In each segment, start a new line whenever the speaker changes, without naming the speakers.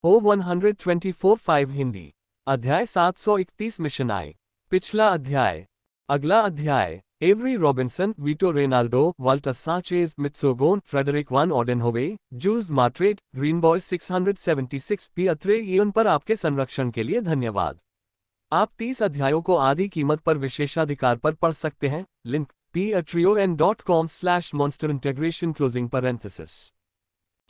O124-5 Hindi. अध्याय 731 mission आए। पिछला अध्याय। अगला अध्याय। Avery Robinson, Vito Renaldo, Walter Sanchez, मित्सोगोन, Frederick van Ordenhove, Jules Martret, Greenboy 676 P अत्रे ईवन पर आपके संरक्षण के लिए धन्यवाद। आप 30 अध्यायों को आधी कीमत पर विशेषाधिकार पर पढ़ सकते हैं। Link patreon.com/monsterintegration closing parenthesis.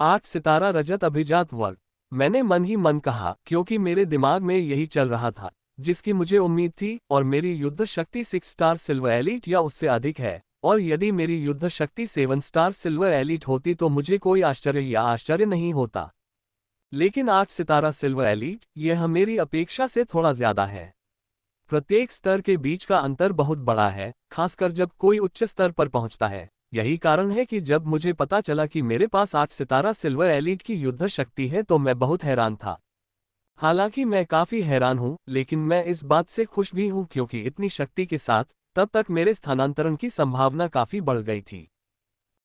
8 सितारा रजत अभिजात वर्ग। मैंने मन ही मन कहा, क्योंकि मेरे दिमाग में यही चल रहा था जिसकी मुझे उम्मीद थी, और मेरी युद्ध शक्ति 6 स्टार सिल्वर एलीट या उससे अधिक है, और यदि मेरी युद्ध शक्ति 7 स्टार सिल्वर एलीट होती तो मुझे कोई आश्चर्य नहीं होता। लेकिन 8 सितारा सिल्वर एलीट, यह मेरी अपेक्षा से थोड़ा ज्यादा है। प्रत्येक स्तर के बीच का अंतर बहुत बड़ा है, खासकर जब कोई उच्च स्तर पर पहुंचता है। यही कारण है कि जब मुझे पता चला कि मेरे पास 8 सितारा सिल्वर एलीट की युद्ध शक्ति है तो मैं बहुत हैरान था। हालांकि मैं काफी हैरान हूं, लेकिन मैं इस बात से खुश भी हूं क्योंकि इतनी शक्ति के साथ तब तक मेरे स्थानांतरण की संभावना काफी बढ़ गई थी।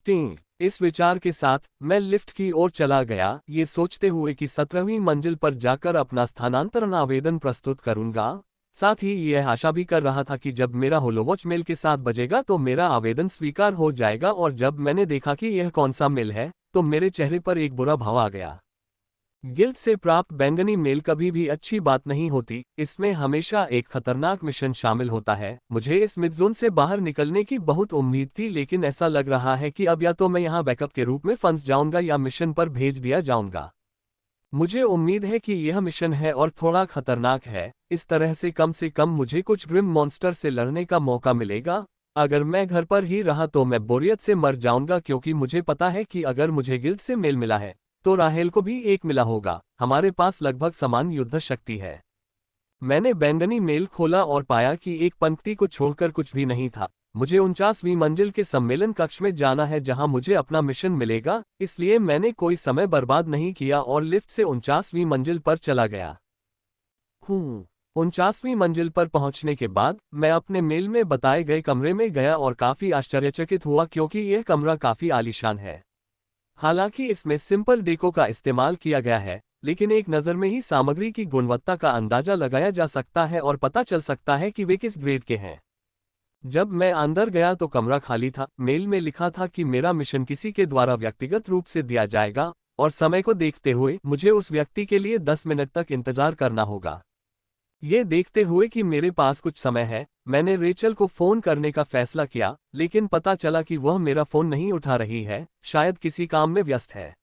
टिंग। इस विचार के साथ मैं लिफ्ट की ओर चला गया, ये सोचते हुए कि 17वीं मंजिल पर जाकर अपना स्थानांतरण आवेदन प्रस्तुत करूंगा। साथ ही यह आशा भी कर रहा था कि जब मेरा होलोवॉच मेल के साथ बजेगा तो मेरा आवेदन स्वीकार हो जाएगा, और जब मैंने देखा कि यह कौन सा मेल है तो मेरे चेहरे पर एक बुरा भाव आ गया। गिल्ड से प्राप्त बैंगनी मेल कभी भी अच्छी बात नहीं होती, इसमें हमेशा एक खतरनाक मिशन शामिल होता है। मुझे इस मिडजोन से बाहर निकलने की बहुत उम्मीद थी, लेकिन ऐसा लग रहा है कि अब या तो मैं यहाँ बैकअप के रूप में फंस जाऊंगा या मिशन पर भेज दिया जाऊंगा। मुझे उम्मीद है कि यह मिशन है और थोड़ा खतरनाक है, इस तरह से कम मुझे कुछ ग्रिम मॉन्स्टर से लड़ने का मौका मिलेगा। अगर मैं घर पर ही रहा तो मैं बोरियत से मर जाऊंगा, क्योंकि मुझे पता है कि अगर मुझे गिल्ड से मेल मिला है तो राहेल को भी एक मिला होगा। हमारे पास लगभग समान युद्ध शक्ति है। मैंने बैंगनी मेल खोला और पाया कि एक पंक्ति को छोड़कर कुछ भी नहीं था। मुझे 49वीं मंजिल के सम्मेलन कक्ष में जाना है जहां मुझे अपना मिशन मिलेगा, इसलिए मैंने कोई समय बर्बाद नहीं किया और लिफ्ट से 49वीं मंजिल पर चला गया। 49वीं मंजिल पर पहुंचने के बाद मैं अपने मेल में बताए गए कमरे में गया और काफी आश्चर्यचकित हुआ क्योंकि यह कमरा काफी आलीशान है। हालांकि इसमें सिंपल डेको का इस्तेमाल किया गया है, लेकिन एक नज़र में ही सामग्री की गुणवत्ता का अंदाजा लगाया जा सकता है और पता चल सकता है कि वे किस ग्रेड के हैं। जब मैं अंदर गया तो कमरा खाली था। मेल में लिखा था कि मेरा मिशन किसी के द्वारा व्यक्तिगत रूप से दिया जाएगा, और समय को देखते हुए मुझे उस व्यक्ति के लिए 10 मिनट तक इंतजार करना होगा। ये देखते हुए कि मेरे पास कुछ समय है, मैंने रेचल को फोन करने का फैसला किया, लेकिन पता चला कि वह मेरा फोन नहीं उठा रही है, शायद किसी काम में व्यस्त है।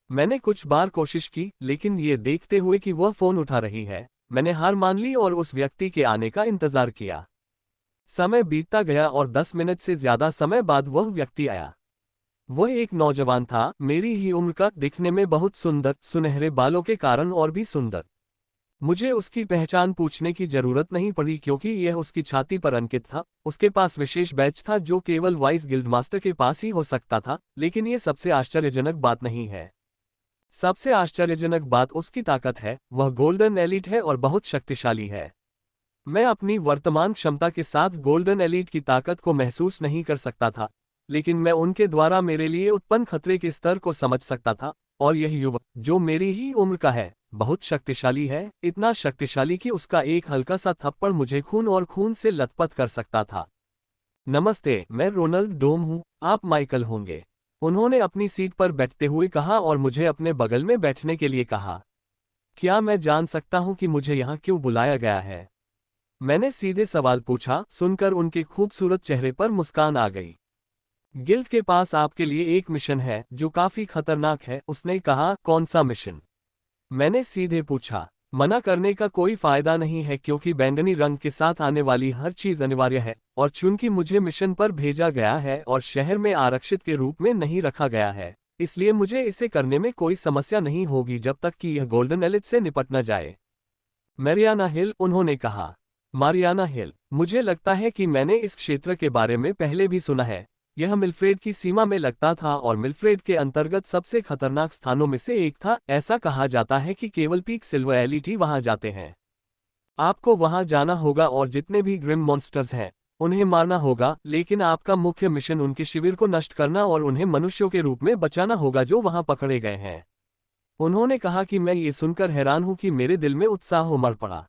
मैंने कुछ बार कोशिश की, लेकिन ये देखते हुए कि वह फोन उठा रही है, मैंने हार मान ली और उस व्यक्ति के आने का इंतजार किया। समय बीतता गया और 10 मिनट से ज्यादा समय बाद वह व्यक्ति आया। वह एक नौजवान था, मेरी ही उम्र का, दिखने में बहुत सुंदर, सुनहरे बालों के कारण और भी सुंदर। मुझे उसकी पहचान पूछने की जरूरत नहीं पड़ी क्योंकि यह उसकी छाती पर अंकित था। उसके पास विशेष बैच था जो केवल वाइस गिल्ड मास्टर के पास ही हो सकता था, लेकिन यह सबसे आश्चर्यजनक बात नहीं है। सबसे आश्चर्यजनक बात उसकी ताकत है। वह गोल्डन एलीट है और बहुत शक्तिशाली है। मैं अपनी वर्तमान क्षमता के साथ गोल्डन एलीट की ताकत को महसूस नहीं कर सकता था, लेकिन मैं उनके द्वारा मेरे लिए उत्पन्न खतरे के स्तर को समझ सकता था। और यह युवक, जो मेरी ही उम्र का है, बहुत शक्तिशाली है, इतना शक्तिशाली कि उसका एक हल्का सा थप्पड़ मुझे खून और खून से लथपथ कर सकता था। नमस्ते, मैं रोनाल्ड डोम हूँ, आप माइकल होंगे, उन्होंने अपनी सीट पर बैठते हुए कहा और मुझे अपने बगल में बैठने के लिए कहा। क्या मैं जान सकता हूँ कि मुझे यहाँ क्यों बुलाया गया है? मैंने सीधे सवाल पूछा। सुनकर उनके खूबसूरत चेहरे पर मुस्कान आ गई। गिल्ड के पास आपके लिए एक मिशन है जो काफी खतरनाक है, उसने कहा। कौन सा मिशन? मैंने सीधे पूछा। मना करने का कोई फायदा नहीं है क्योंकि बैंगनी रंग के साथ आने वाली हर चीज अनिवार्य है, और चूंकि मुझे मिशन पर भेजा गया है और शहर में आरक्षित के रूप में नहीं रखा गया है, इसलिए मुझे इसे करने में कोई समस्या नहीं होगी जब तक कि यह गोल्डन एलिट से निपट न जाए। मैरियाना हिल, उन्होंने कहा। मारियाना हिल, मुझे लगता है कि मैंने इस क्षेत्र के बारे में पहले भी सुना है। यह मिल्फ्रेड की सीमा में लगता था और मिल्फ्रेड के अंतर्गत सबसे खतरनाक स्थानों में से एक था। ऐसा कहा जाता है कि केवल पीक सिल्वर एलीट ही वहां जाते हैं। आपको वहां जाना होगा और जितने भी ग्रिम मॉन्स्टर्स हैं उन्हें मारना होगा, लेकिन आपका मुख्य मिशन उनके शिविर को नष्ट करना और उन्हें मनुष्यों के रूप में बचाना होगा जो वहां पकड़े गए हैं। उन्होंने कहा कि मैं ये सुनकर हैरान हूं कि मेरे दिल में उत्साह उमड़ पड़ा।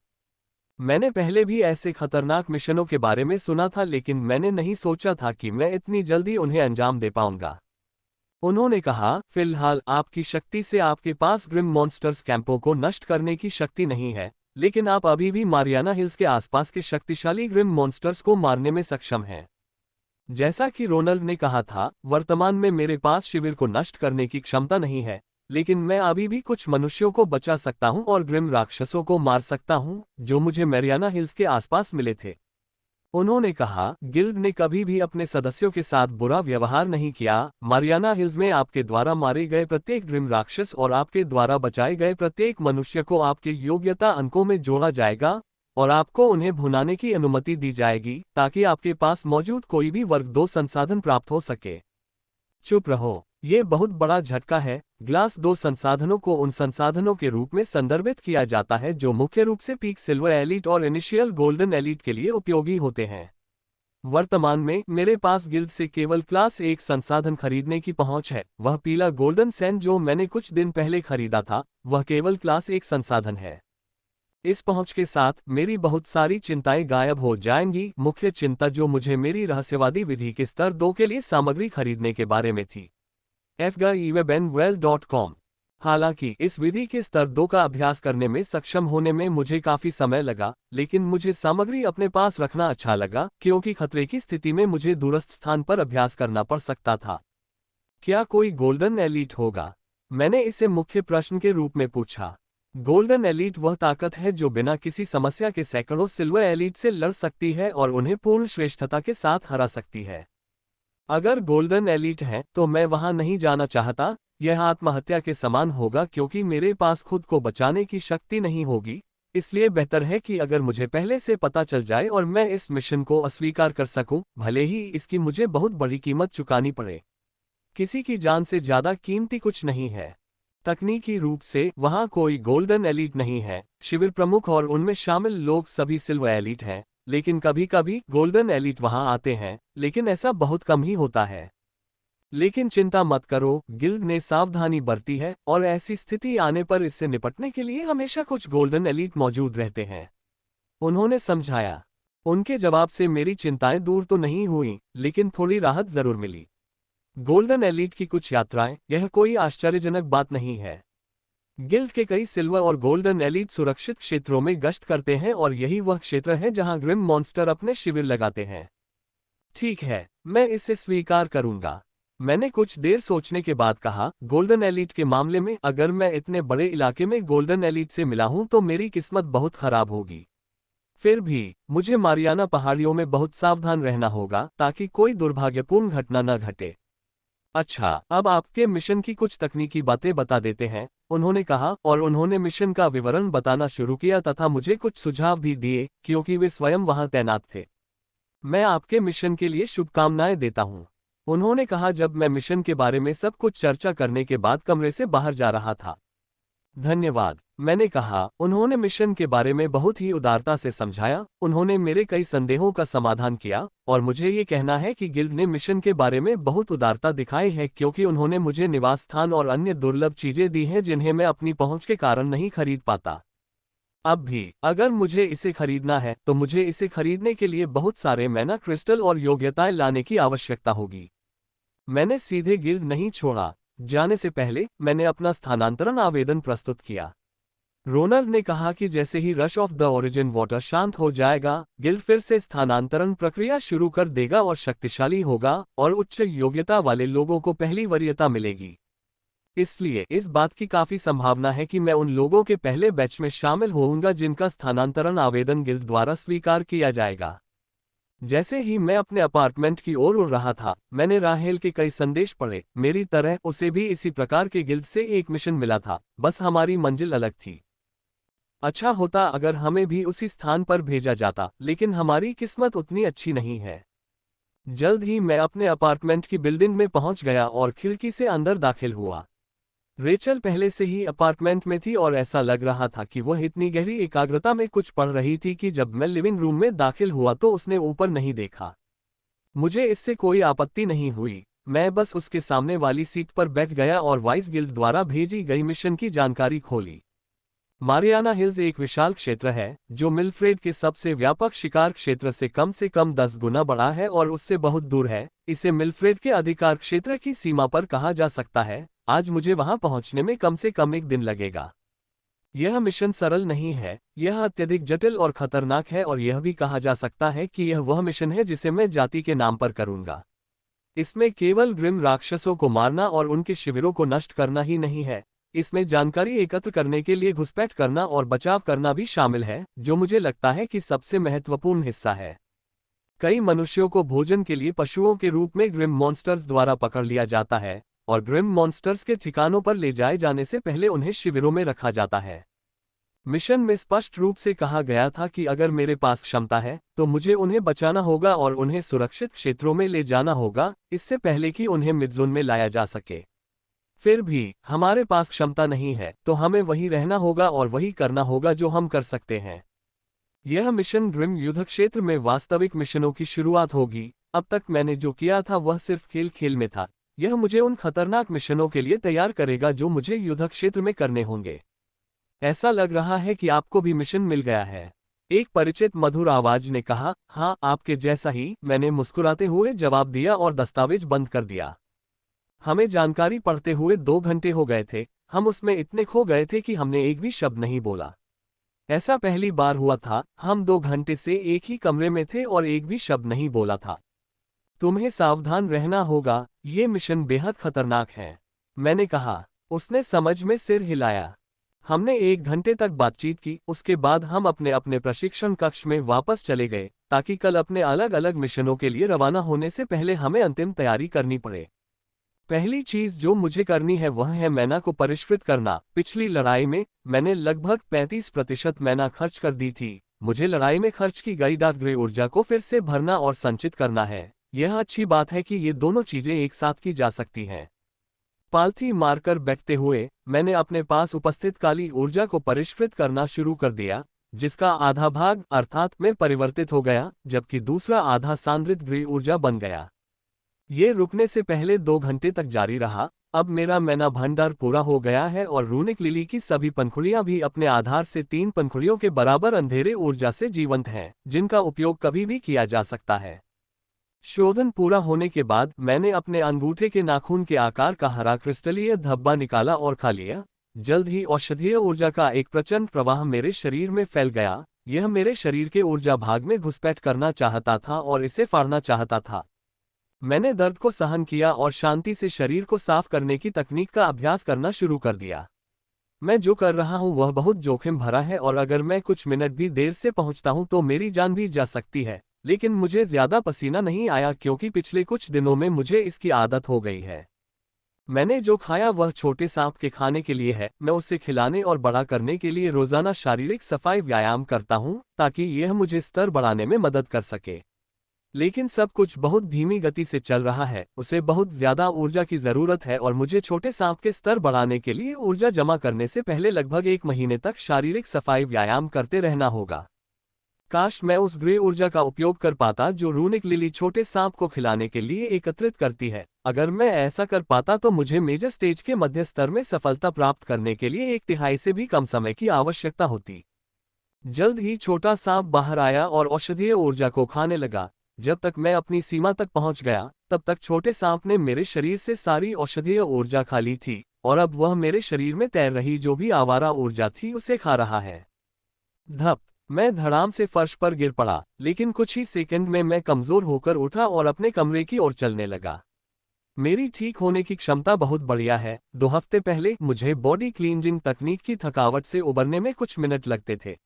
मैंने पहले भी ऐसे खतरनाक मिशनों के बारे में सुना था, लेकिन मैंने नहीं सोचा था कि मैं इतनी जल्दी उन्हें अंजाम दे पाऊंगा। उन्होंने कहा, फिलहाल आपकी शक्ति से आपके पास ग्रिम मॉन्स्टर्स कैंपों को नष्ट करने की शक्ति नहीं है, लेकिन आप अभी भी मारियाना हिल्स के आसपास के शक्तिशाली ग्रिम मॉन्स्टर्स को मारने में सक्षम हैं। जैसा कि रोनाल्ड ने कहा था, वर्तमान में मेरे पास शिविर को नष्ट करने की क्षमता नहीं है, लेकिन मैं अभी भी कुछ मनुष्यों को बचा सकता हूं और ग्रिम राक्षसों को मार सकता हूं, जो मुझे मैरियाना हिल्स के आसपास मिले थे। उन्होंने कहा, गिल्ड ने कभी भी अपने सदस्यों के साथ बुरा व्यवहार नहीं किया। मारियाना हिल्स में आपके द्वारा मारे गए प्रत्येक ग्रिम राक्षस और आपके द्वारा बचाए गए प्रत्येक मनुष्य को आपके योग्यता अंकों में जोड़ा जाएगा और आपको उन्हें भुनाने की अनुमति दी जाएगी, ताकि आपके पास मौजूद कोई भी वर्ग 2 संसाधन प्राप्त हो सके। चुप रहो, ये बहुत बड़ा झटका है। ग्लास 2 संसाधनों को उन संसाधनों के रूप में संदर्भित किया जाता है जो मुख्य रूप से पीक सिल्वर एलीट और इनिशियल गोल्डन एलीट के लिए उपयोगी होते हैं। वर्तमान में मेरे पास गिल्ड से केवल क्लास 1 संसाधन खरीदने की पहुंच है। वह पीला गोल्डन सैंड जो मैंने कुछ दिन पहले खरीदा था, वह केवल क्लास 1 संसाधन है। इस पहुंच के साथ मेरी बहुत सारी चिंताएं गायब हो जाएंगी। मुख्य चिंता जो मुझे मेरी रहस्यवादी विधि के स्तर 2 के लिए सामग्री खरीदने के बारे में थी। fgaiwebnwell.com। हालांकि इस विधि के स्तर 2 का अभ्यास करने में सक्षम होने में मुझे काफी समय लगा, लेकिन मुझे सामग्री अपने पास रखना अच्छा लगा, क्योंकि खतरे की स्थिति में मुझे दूरस्थ स्थान पर अभ्यास करना पड़ सकता था। क्या कोई गोल्डन एलीट होगा? मैंने इसे मुख्य प्रश्न के रूप में पूछा। गोल्डन एलीट वह ताकत है जो बिना किसी समस्या के सैकड़ों सिल्वर एलीट से लड़ सकती है और उन्हें पूर्ण श्रेष्ठता के साथ हरा सकती है। अगर गोल्डन एलीट है तो मैं वहां नहीं जाना चाहता। यह आत्महत्या के समान होगा, क्योंकि मेरे पास खुद को बचाने की शक्ति नहीं होगी। इसलिए बेहतर है कि अगर मुझे पहले से पता चल जाए और मैं इस मिशन को अस्वीकार कर सकूं, भले ही इसकी मुझे बहुत बड़ी कीमत चुकानी पड़े। किसी की जान से ज्यादा कीमती कुछ नहीं है। तकनीकी रूप से वहां कोई गोल्डन एलीट नहीं है। शिविर प्रमुख और उनमें शामिल लोग सभी सिल्वर एलीट हैं, लेकिन कभी कभी गोल्डन एलीट वहां आते हैं, लेकिन ऐसा बहुत कम ही होता है। लेकिन चिंता मत करो, गिल्ड ने सावधानी बरती है और ऐसी स्थिति आने पर इससे निपटने के लिए हमेशा कुछ गोल्डन एलीट मौजूद रहते हैं। उन्होंने समझाया। उनके जवाब से मेरी चिंताएं दूर तो नहीं हुई, लेकिन थोड़ी राहत जरूर मिली। गोल्डन एलीट की कुछ यात्राएं, यह कोई आश्चर्यजनक बात नहीं है। गिल्ड के कई सिल्वर और गोल्डन एलीट सुरक्षित क्षेत्रों में गश्त करते हैं और यही वह क्षेत्र है जहां ग्रिम मॉन्स्टर अपने शिविर लगाते हैं। ठीक है, मैं इसे स्वीकार करूंगा। मैंने कुछ देर सोचने के बाद कहा, गोल्डन एलीट के मामले में अगर मैं इतने बड़े इलाके में गोल्डन एलीट से मिला हूं तो मेरी किस्मत बहुत खराब होगी। फिर भी मुझे मारियाना पहाड़ियों में बहुत सावधान रहना होगा, ताकि कोई दुर्भाग्यपूर्ण घटना न घटे। अच्छा, अब आपके मिशन की कुछ तकनीकी बातें बता देते हैं, उन्होंने कहा, और उन्होंने मिशन का विवरण बताना शुरू किया तथा मुझे कुछ सुझाव भी दिए, क्योंकि वे स्वयं वहां तैनात थे। मैं आपके मिशन के लिए शुभकामनाएं देता हूं, उन्होंने कहा जब मैं मिशन के बारे में सब कुछ चर्चा करने के बाद कमरे से बाहर जा रहा था। धन्यवाद, मैंने कहा। उन्होंने मिशन के बारे में बहुत ही उदारता से समझाया, उन्होंने मेरे कई संदेहों का समाधान किया, और मुझे ये कहना है कि गिल्ड ने मिशन के बारे में बहुत उदारता दिखाई है, क्योंकि उन्होंने मुझे निवास स्थान और अन्य दुर्लभ चीजें दी हैं जिन्हें मैं अपनी पहुंच के कारण नहीं खरीद पाता। अब भी अगर मुझे इसे खरीदना है तो मुझे इसे खरीदने के लिए बहुत सारे मैना क्रिस्टल और योग्यताएं लाने की आवश्यकता होगी। मैंने सीधे गिल्ड नहीं छोड़ा। जाने से पहले मैंने अपना स्थानांतरण आवेदन प्रस्तुत किया। रोनाल्ड ने कहा कि जैसे ही rush of the origin water शांत हो जाएगा, गिल्ड फिर से स्थानांतरण प्रक्रिया शुरू कर देगा और शक्तिशाली होगा, और उच्च योग्यता वाले लोगों को पहली वरीयता मिलेगी। इसलिए इस बात की काफी संभावना है कि मैं उन लोगों के पहले बैच में शामिल होऊंगा जिनका स्थानांतरण आवेदन गिल्ड द्वारा स्वीकार किया जाएगा। जैसे ही मैं अपने अपार्टमेंट की ओर उड़ रहा था, मैंने राहेल के कई संदेश पढ़े। मेरी तरह उसे भी इसी प्रकार के गिल्ड से एक मिशन मिला था, बस हमारी मंजिल अलग थी। अच्छा होता अगर हमें भी उसी स्थान पर भेजा जाता, लेकिन हमारी किस्मत उतनी अच्छी नहीं है। जल्द ही मैं अपने अपार्टमेंट की बिल्डिंग में पहुंच गया और खिड़की से अंदर दाखिल हुआ। रेचल पहले से ही अपार्टमेंट में थी और ऐसा लग रहा था कि वह इतनी गहरी एकाग्रता में कुछ पढ़ रही थी कि जब मैं लिविंग रूम में दाखिल हुआ तो उसने ऊपर नहीं देखा। मुझे इससे कोई आपत्ति नहीं हुई। मैं बस उसके सामने वाली सीट पर बैठ गया और वाइस गिल्ड द्वारा भेजी गई मिशन की जानकारी खोली। मारियाना हिल्स एक विशाल क्षेत्र है जो मिलफ्रेड के सबसे व्यापक शिकार क्षेत्र से कम 10 गुना बड़ा है और उससे बहुत दूर है। इसे मिलफ्रेड के अधिकार क्षेत्र की सीमा पर कहा जा सकता है। आज मुझे वहां पहुंचने में कम से कम 1 दिन लगेगा। यह मिशन सरल नहीं है, यह अत्यधिक जटिल और खतरनाक है और यह भी कहा जा सकता है कि यह वह मिशन है जिसे मैं जाति के नाम पर करूंगा। इसमें केवल ग्रिम राक्षसों को मारना और उनके शिविरों को नष्ट करना ही नहीं है, इसमें जानकारी एकत्र करने के लिए घुसपैठ करना और बचाव करना भी शामिल है, जो मुझे लगता है कि सबसे महत्वपूर्ण हिस्सा है। कई मनुष्यों को भोजन के लिए पशुओं के रूप में ग्रिम मॉन्स्टर्स द्वारा पकड़ लिया जाता है और ग्रिम मॉन्स्टर्स के ठिकानों पर ले जाए जाने से पहले उन्हें शिविरों में रखा जाता है। मिशन में स्पष्ट रूप से कहा गया था कि अगर मेरे पास क्षमता है तो मुझे उन्हें बचाना होगा और उन्हें सुरक्षित क्षेत्रों में ले जाना होगा, इससे पहले कि उन्हें मिडज़ोन में लाया जा सके। फिर भी हमारे पास क्षमता नहीं है तो हमें वहीं रहना होगा और वही करना होगा जो हम कर सकते हैं। यह मिशन ग्रिम युद्ध क्षेत्र में वास्तविक मिशनों की शुरुआत होगी। अब तक मैंने जो किया था वह सिर्फ खेल खेल में था। यह मुझे उन खतरनाक मिशनों के लिए तैयार करेगा जो मुझे युद्ध क्षेत्र में करने होंगे। ऐसा लग रहा है कि आपको भी मिशन मिल गया है, एक परिचित मधुर आवाज ने कहा। हाँ, आपके जैसा ही, मैंने मुस्कुराते हुए जवाब दिया और दस्तावेज बंद कर दिया। हमें जानकारी पढ़ते हुए 2 घंटे हो गए थे। हम उसमें इतने खो गए थे कि हमने एक भी शब्द नहीं बोला। ऐसा पहली बार हुआ था। हम 2 घंटे से एक ही कमरे में थे और एक भी शब्द नहीं बोला था। तुम्हें सावधान रहना होगा, ये मिशन बेहद खतरनाक है, मैंने कहा। उसने समझ में सिर हिलाया। हमने 1 घंटे तक बातचीत की। उसके बाद हम अपने अपने प्रशिक्षण कक्ष में वापस चले गए ताकि कल अपने अलग अलग मिशनों के लिए रवाना होने से पहले हमें अंतिम तैयारी करनी पड़े। पहली चीज जो मुझे करनी है वह है मैना को परिष्कृत करना। पिछली लड़ाई में मैंने लगभग 35% मैना खर्च कर दी थी। मुझे लड़ाई में खर्च की गई डार्क ग्रे ऊर्जा को फिर से भरना और संचित करना है। यह अच्छी बात है कि ये दोनों चीजें एक साथ की जा सकती हैं। पालथी मारकर बैठते हुए मैंने अपने पास उपस्थित काली ऊर्जा को परिष्कृत करना शुरू कर दिया, जिसका आधा भाग अर्थात में परिवर्तित हो गया, जबकि दूसरा आधा सांद्रित ग्रे ऊर्जा बन गया। ये रुकने से पहले 2 घंटे तक जारी रहा। अब मेरा मैना भंडार पूरा हो गया है और रूनिक लिली की सभी पंखुड़ियां भी अपने आधार से 3 पंखुड़ियों के बराबर अंधेरे ऊर्जा से जीवंत हैं, जिनका उपयोग कभी भी किया जा सकता है। शोधन पूरा होने के बाद मैंने अपने अंगूठे के नाखून के आकार का हरा क्रिस्टलीय धब्बा निकाला और खा लिया। जल्द ही औषधीय ऊर्जा का एक प्रचंड प्रवाह मेरे शरीर में फैल गया। यह मेरे शरीर के ऊर्जा भाग में घुसपैठ करना चाहता था और इसे फाड़ना चाहता था। मैंने दर्द को सहन किया और शांति से शरीर को साफ करने की तकनीक का अभ्यास करना शुरू कर दिया। मैं जो कर रहा हूं वह बहुत जोखिम भरा है और अगर मैं कुछ मिनट भी देर से पहुंचता हूं तो मेरी जान भी जा सकती है, लेकिन मुझे ज्यादा पसीना नहीं आया क्योंकि पिछले कुछ दिनों में मुझे इसकी आदत हो गई है। मैंने जो खाया वह छोटे सांप के खाने के लिए है। मैं उसे खिलाने और बड़ा करने के लिए रोजाना शारीरिक सफाई व्यायाम करता हूं ताकि यह मुझे स्तर बढ़ाने में मदद कर सके। लेकिन सब कुछ बहुत धीमी गति से चल रहा है। उसे बहुत ज्यादा ऊर्जा की जरूरत है और मुझे छोटे सांप के स्तर बढ़ाने के लिए ऊर्जा जमा करने से पहले लगभग 1 महीने तक शारीरिक सफाई व्यायाम करते रहना होगा। काश मैं उस ग्रे ऊर्जा का उपयोग कर पाता जो रूनिक लिली छोटे सांप को खिलाने के लिए एकत्रित करती है। अगर मैं ऐसा कर पाता तो मुझे मेजर स्टेज के मध्य स्तर में सफलता प्राप्त करने के लिए 1/3 से भी कम समय की आवश्यकता होती। जल्द ही छोटा सांप बाहर आया और औषधीय ऊर्जा को खाने लगा। जब तक मैं अपनी सीमा तक पहुंच गया तब तक छोटे सांप ने मेरे शरीर से सारी औषधीय ऊर्जा खा ली थी और अब वह मेरे शरीर में तैर रही जो भी आवारा ऊर्जा थी उसे खा रहा है। धप! मैं धड़ाम से फर्श पर गिर पड़ा, लेकिन कुछ ही सेकंड में मैं कमजोर होकर उठा और अपने कमरे की ओर चलने लगा। मेरी ठीक होने की क्षमता बहुत बढ़िया है। 2 हफ्ते पहले मुझे बॉडी क्लींजिंग तकनीक की थकावट से उबरने में कुछ मिनट लगते थे।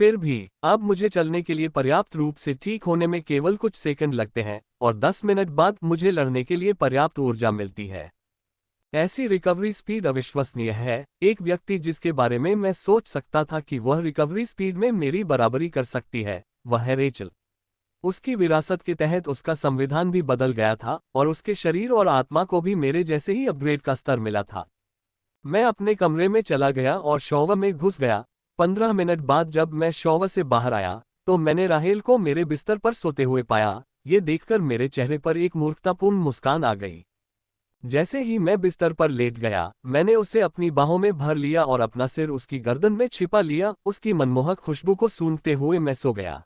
फिर भी अब मुझे चलने के लिए पर्याप्त रूप से ठीक होने में केवल कुछ सेकंड लगते हैं और 10 मिनट बाद मुझे लड़ने के लिए पर्याप्त ऊर्जा मिलती है। ऐसी रिकवरी स्पीड अविश्वसनीय है। एक व्यक्ति जिसके बारे में मैं सोच सकता था कि वह रिकवरी स्पीड में मेरी बराबरी कर सकती है, वह है रेचल। उसकी विरासत के तहत उसका संविधान भी बदल गया था और उसके शरीर और आत्मा को भी मेरे जैसे ही अपग्रेड का स्तर मिला था। मैं अपने कमरे में चला गया और शॉवर में घुस गया। 15 मिनट बाद जब मैं शॉवर से बाहर आया तो मैंने राहेल को मेरे बिस्तर पर सोते हुए पाया। ये देखकर मेरे चेहरे पर एक मूर्खतापूर्ण मुस्कान आ गई। जैसे ही मैं बिस्तर पर लेट गया, मैंने उसे अपनी बाहों में भर लिया और अपना सिर उसकी गर्दन में छिपा लिया। उसकी मनमोहक खुशबू को सूंघते हुए मैं सो गया।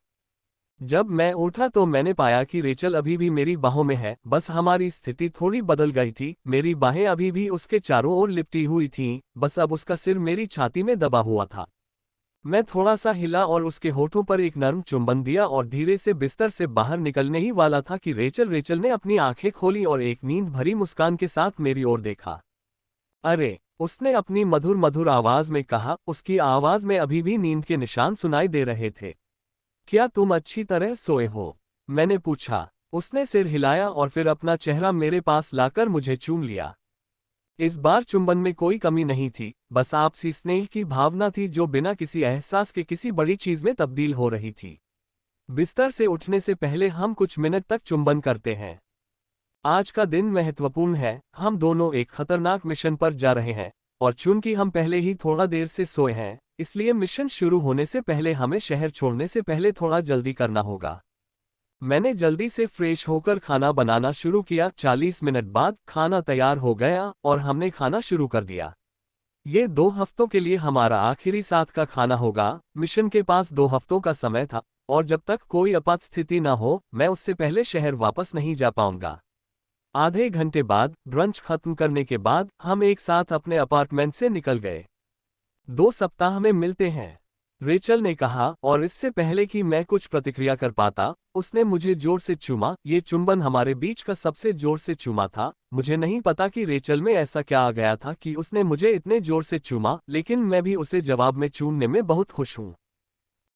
जब मैं उठा तो मैंने पाया कि रेचल अभी भी मेरी बाहों में है, बस हमारी स्थिति थोड़ी बदल गई थी। मेरी बाहें अभी भी उसके चारों ओर लिपटी हुई थीं, बस अब उसका सिर मेरी छाती में दबा हुआ था। मैं थोड़ा सा हिला और उसके होठों पर एक नरम चुंबन दिया और धीरे से बिस्तर से बाहर निकलने ही वाला था कि रेचल ने अपनी आंखें खोली और एक नींद भरी मुस्कान के साथ मेरी ओर देखा। अरे, उसने अपनी मधुर मधुर आवाज में कहा। उसकी आवाज में अभी भी नींद के निशान सुनाई दे रहे थे। क्या तुम अच्छी तरह सोए हो? मैंने पूछा। उसने सिर हिलाया और फिर अपना चेहरा मेरे पास लाकर मुझे चूम लिया। इस बार चुंबन में कोई कमी नहीं थी, बस आपसी स्नेह की भावना थी जो बिना किसी एहसास के किसी बड़ी चीज में तब्दील हो रही थी। बिस्तर से उठने से पहले हम कुछ मिनट तक चुंबन करते हैं। आज का दिन महत्वपूर्ण है, हम दोनों एक खतरनाक मिशन पर जा रहे हैं, और चूंकि हम पहले ही थोड़ा देर से सोए हैं, इसलिए मिशन शुरू होने से पहले हमें शहर छोड़ने से पहले थोड़ा जल्दी करना होगा। मैंने जल्दी से फ्रेश होकर खाना बनाना शुरू किया। 40 मिनट बाद खाना तैयार हो गया और हमने खाना शुरू कर दिया। ये 2 हफ्तों के लिए हमारा आखिरी साथ का खाना होगा। मिशन के पास 2 हफ्तों का समय था, और जब तक कोई आपात स्थिति न हो, मैं उससे पहले शहर वापस नहीं जा पाऊंगा। आधे घंटे बाद ब्रंच खत्म करने के बाद हम एक साथ अपने अपार्टमेंट से निकल गए। 2 सप्ताह में मिलते हैं, रेचल ने कहा, और इससे पहले कि मैं कुछ प्रतिक्रिया कर पाता, उसने मुझे जोर से चूमा। ये चुंबन हमारे बीच का सबसे जोर से चूमा था। मुझे नहीं पता कि रेचल में ऐसा क्या आ गया था कि उसने मुझे इतने जोर से चूमा, लेकिन मैं भी उसे जवाब में चूमने में बहुत खुश हूँ।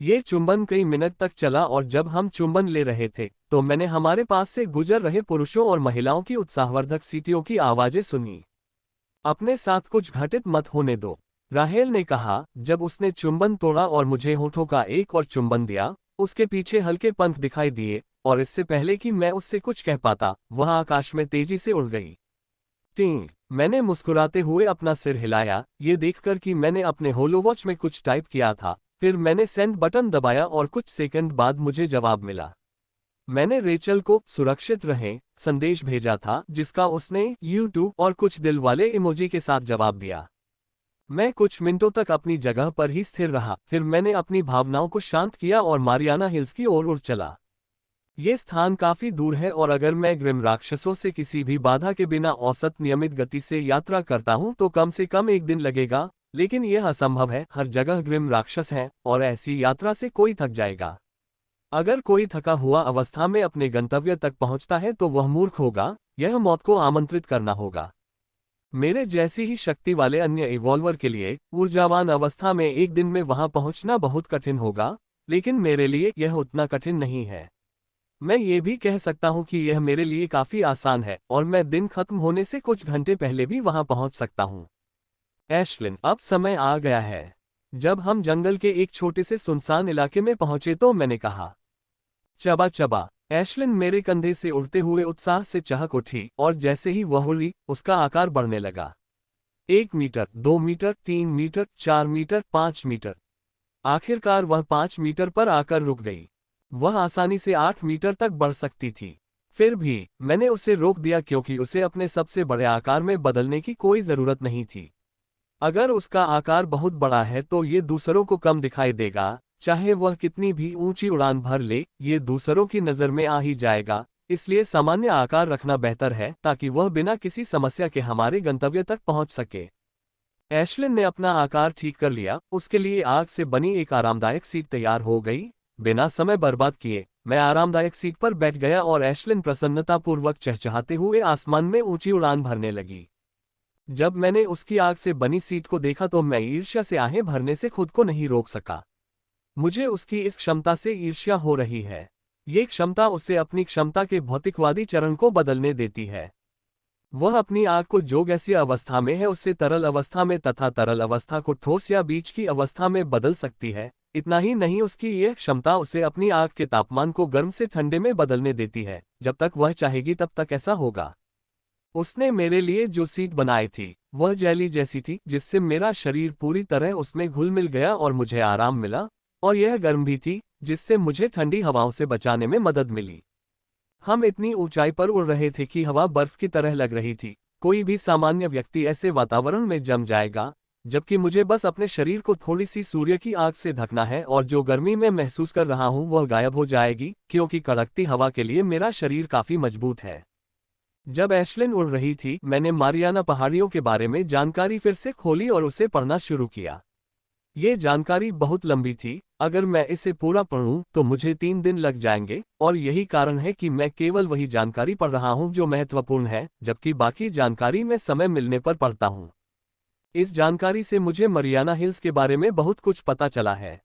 ये चुंबन कई मिनट तक चला और जब हम चुंबन ले रहे थे, तो मैंने हमारे पास से गुजर रहे पुरुषों और महिलाओं की उत्साहवर्धक सीटियों की आवाजें सुनी। अपने साथ कुछ घटित मत होने दो, राहेल ने कहा जब उसने चुंबन तोड़ा और मुझे होठों का एक और चुंबन दिया। उसके पीछे हल्के पंख दिखाई दिए, और इससे पहले कि मैं उससे कुछ कह पाता, वह आकाश में तेजी से उड़ गई। टिंग, मैंने मुस्कुराते हुए अपना सिर हिलाया, ये देखकर कि मैंने अपने होलोवॉच में कुछ टाइप किया था। फिर मैंने सेंड बटन दबाया और कुछ सेकंड बाद मुझे जवाब मिला। मैंने रेचल को सुरक्षित रहें संदेश भेजा था, जिसका उसने YouTube और कुछ दिल वाले इमोजी के साथ जवाब दिया। मैं कुछ मिनटों तक अपनी जगह पर ही स्थिर रहा, फिर मैंने अपनी भावनाओं को शांत किया और मारियाना हिल्स की ओर उड़ चला। ये स्थान काफी दूर है और अगर मैं ग्रिम राक्षसों से किसी भी बाधा के बिना औसत नियमित गति से यात्रा करता हूं तो कम से कम 1 दिन लगेगा, लेकिन यह असंभव है। हर जगह ग्रिम राक्षस हैं और ऐसी यात्रा से कोई थक जाएगा। अगर कोई थका हुआ अवस्था में अपने गंतव्य तक पहुंचता है तो वह मूर्ख होगा। यह मौत को आमंत्रित करना होगा। मेरे जैसी ही शक्ति वाले अन्य इवॉल्वर के लिए ऊर्जावान अवस्था में 1 दिन में वहां पहुंचना बहुत कठिन होगा, लेकिन मेरे लिए यह उतना कठिन नहीं है। मैं ये भी कह सकता हूं कि यह मेरे लिए काफी आसान है और मैं दिन खत्म होने से कुछ घंटे पहले भी वहां पहुंच सकता हूं। एशलिन, अब समय आ गया है। जब हम जंगल के एक छोटे से सुनसान इलाके में पहुंचे तो मैंने कहा, चबा चबा। एशलिन मेरे कंधे से उड़ते हुए उत्साह से चहक उठी और जैसे ही वह उड़ी, उसका आकार बढ़ने लगा। 1 metre, 2 metre, 3 metre, 4 metre, 5 metre. आखिरकार वह 5 मीटर पर आकर रुक गई। वह आसानी से 8 मीटर तक बढ़ सकती थी। फिर भी मैंने उसे रोक दिया क्योंकि उसे अपने सबसे बड़े आकार में बदलने की कोई जरूरत नहीं थी। अगर उसका आकार बहुत बड़ा है तो ये दूसरों को कम दिखाई देगा, चाहे वह कितनी भी ऊंची उड़ान भर ले, ये दूसरों की नज़र में आ ही जाएगा। इसलिए सामान्य आकार रखना बेहतर है ताकि वह बिना किसी समस्या के हमारे गंतव्य तक पहुंच सके। एशलिन ने अपना आकार ठीक कर लिया। उसके लिए आग से बनी एक आरामदायक सीट तैयार हो गई। बिना समय बर्बाद किए मैं आरामदायक सीट पर बैठ गया और एशलिन प्रसन्नतापूर्वक चहचहाते हुए आसमान में ऊंची उड़ान भरने लगी। जब मैंने उसकी आग से बनी सीट को देखा तो मैं ईर्ष्या से आहें भरने से खुद को नहीं रोक सका। मुझे उसकी इस क्षमता से ईर्ष्या हो रही है। ये क्षमता उसे अपनी क्षमता के भौतिकवादी चरण को बदलने देती है। वह अपनी आग को जो गैसीय अवस्था में है उससे तरल अवस्था में तथा तरल अवस्था को ठोस या बीच की अवस्था में बदल सकती है। इतना ही नहीं, उसकी यह क्षमता उसे अपनी आग के तापमान को गर्म से ठंडे में बदलने देती है। जब तक वह चाहेगी तब तक ऐसा होगा। उसने मेरे लिए जो सीट बनाई थी वह जेली जैसी थी, जिससे मेरा शरीर पूरी तरह उसमें घुल मिल गया और मुझे आराम मिला, और यह गर्म भी थी, जिससे मुझे ठंडी हवाओं से बचाने में मदद मिली। हम इतनी ऊंचाई पर उड़ रहे थे कि हवा बर्फ की तरह लग रही थी। कोई भी सामान्य व्यक्ति ऐसे वातावरण में जम जाएगा, जबकि मुझे बस अपने शरीर को थोड़ी सी सूर्य की आग से ढकना है और जो गर्मी मैं महसूस कर रहा हूं वह गायब हो जाएगी, क्योंकि कड़कती हवा के लिए मेरा शरीर काफी मजबूत है। जब एशलिन उड़ रही थी, मैंने मारियाना पहाड़ियों के बारे में जानकारी फिर से खोली और उसे पढ़ना शुरू किया। ये जानकारी बहुत लंबी थी, अगर मैं इसे पूरा पढ़ूं तो मुझे 3 दिन लग जाएंगे, और यही कारण है कि मैं केवल वही जानकारी पढ़ रहा हूं जो महत्वपूर्ण है, जबकि बाकी जानकारी मैं समय मिलने पर पढ़ता हूं। इस जानकारी से मुझे मरियाना हिल्स के बारे में बहुत कुछ पता चला है।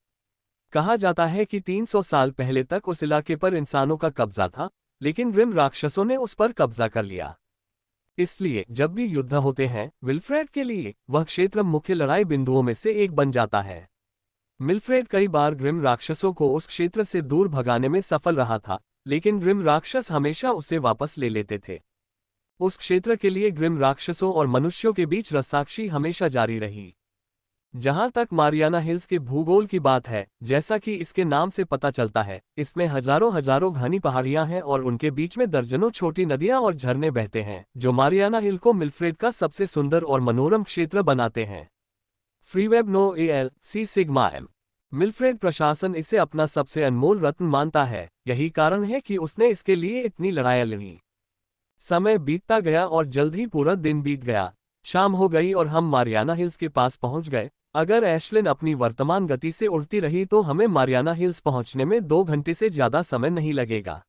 कहा जाता है कि 300 साल पहले तक उस इलाके पर इंसानों का कब्जा था, लेकिन ग्रिम राक्षसों ने उस पर कब्जा कर लिया। इसलिए जब भी युद्ध होते हैं, विल्फ्रेड के लिए वह क्षेत्र मुख्य लड़ाई बिंदुओं में से एक बन जाता है। विल्फ्रेड कई बार ग्रिम राक्षसों को उस क्षेत्र से दूर भगाने में सफल रहा था, लेकिन ग्रिम राक्षस हमेशा उसे वापस ले लेते थे। उस क्षेत्र के लिए ग्रिम राक्षसों और मनुष्यों के बीच रस्साकशी हमेशा जारी रही। जहां तक मारियाना हिल्स के भूगोल की बात है, जैसा कि इसके नाम से पता चलता है, इसमें हजारों हजारों घनी पहाड़ियां हैं और उनके बीच में दर्जनों छोटी नदियां और झरने बहते हैं, जो मारियाना हिल को मिल्फ्रेड का सबसे सुंदर और मनोरम क्षेत्र बनाते हैं। फ्रीवेब नो एल सी सिग्मा एम। मिल्फ्रेड प्रशासन इसे अपना सबसे अनमोल रत्न मानता है, यही कारण है कि उसने इसके लिए इतनी लड़ाइयां लड़ी। समय बीतता गया और जल्द ही पूरा दिन बीत गया। शाम हो गई और हम मारियाना हिल्स के पास पहुंच गए। अगर एशलिन अपनी वर्तमान गति से उड़ती रही तो हमें मारियाना हिल्स पहुंचने में 2 घंटे से ज्यादा समय नहीं लगेगा।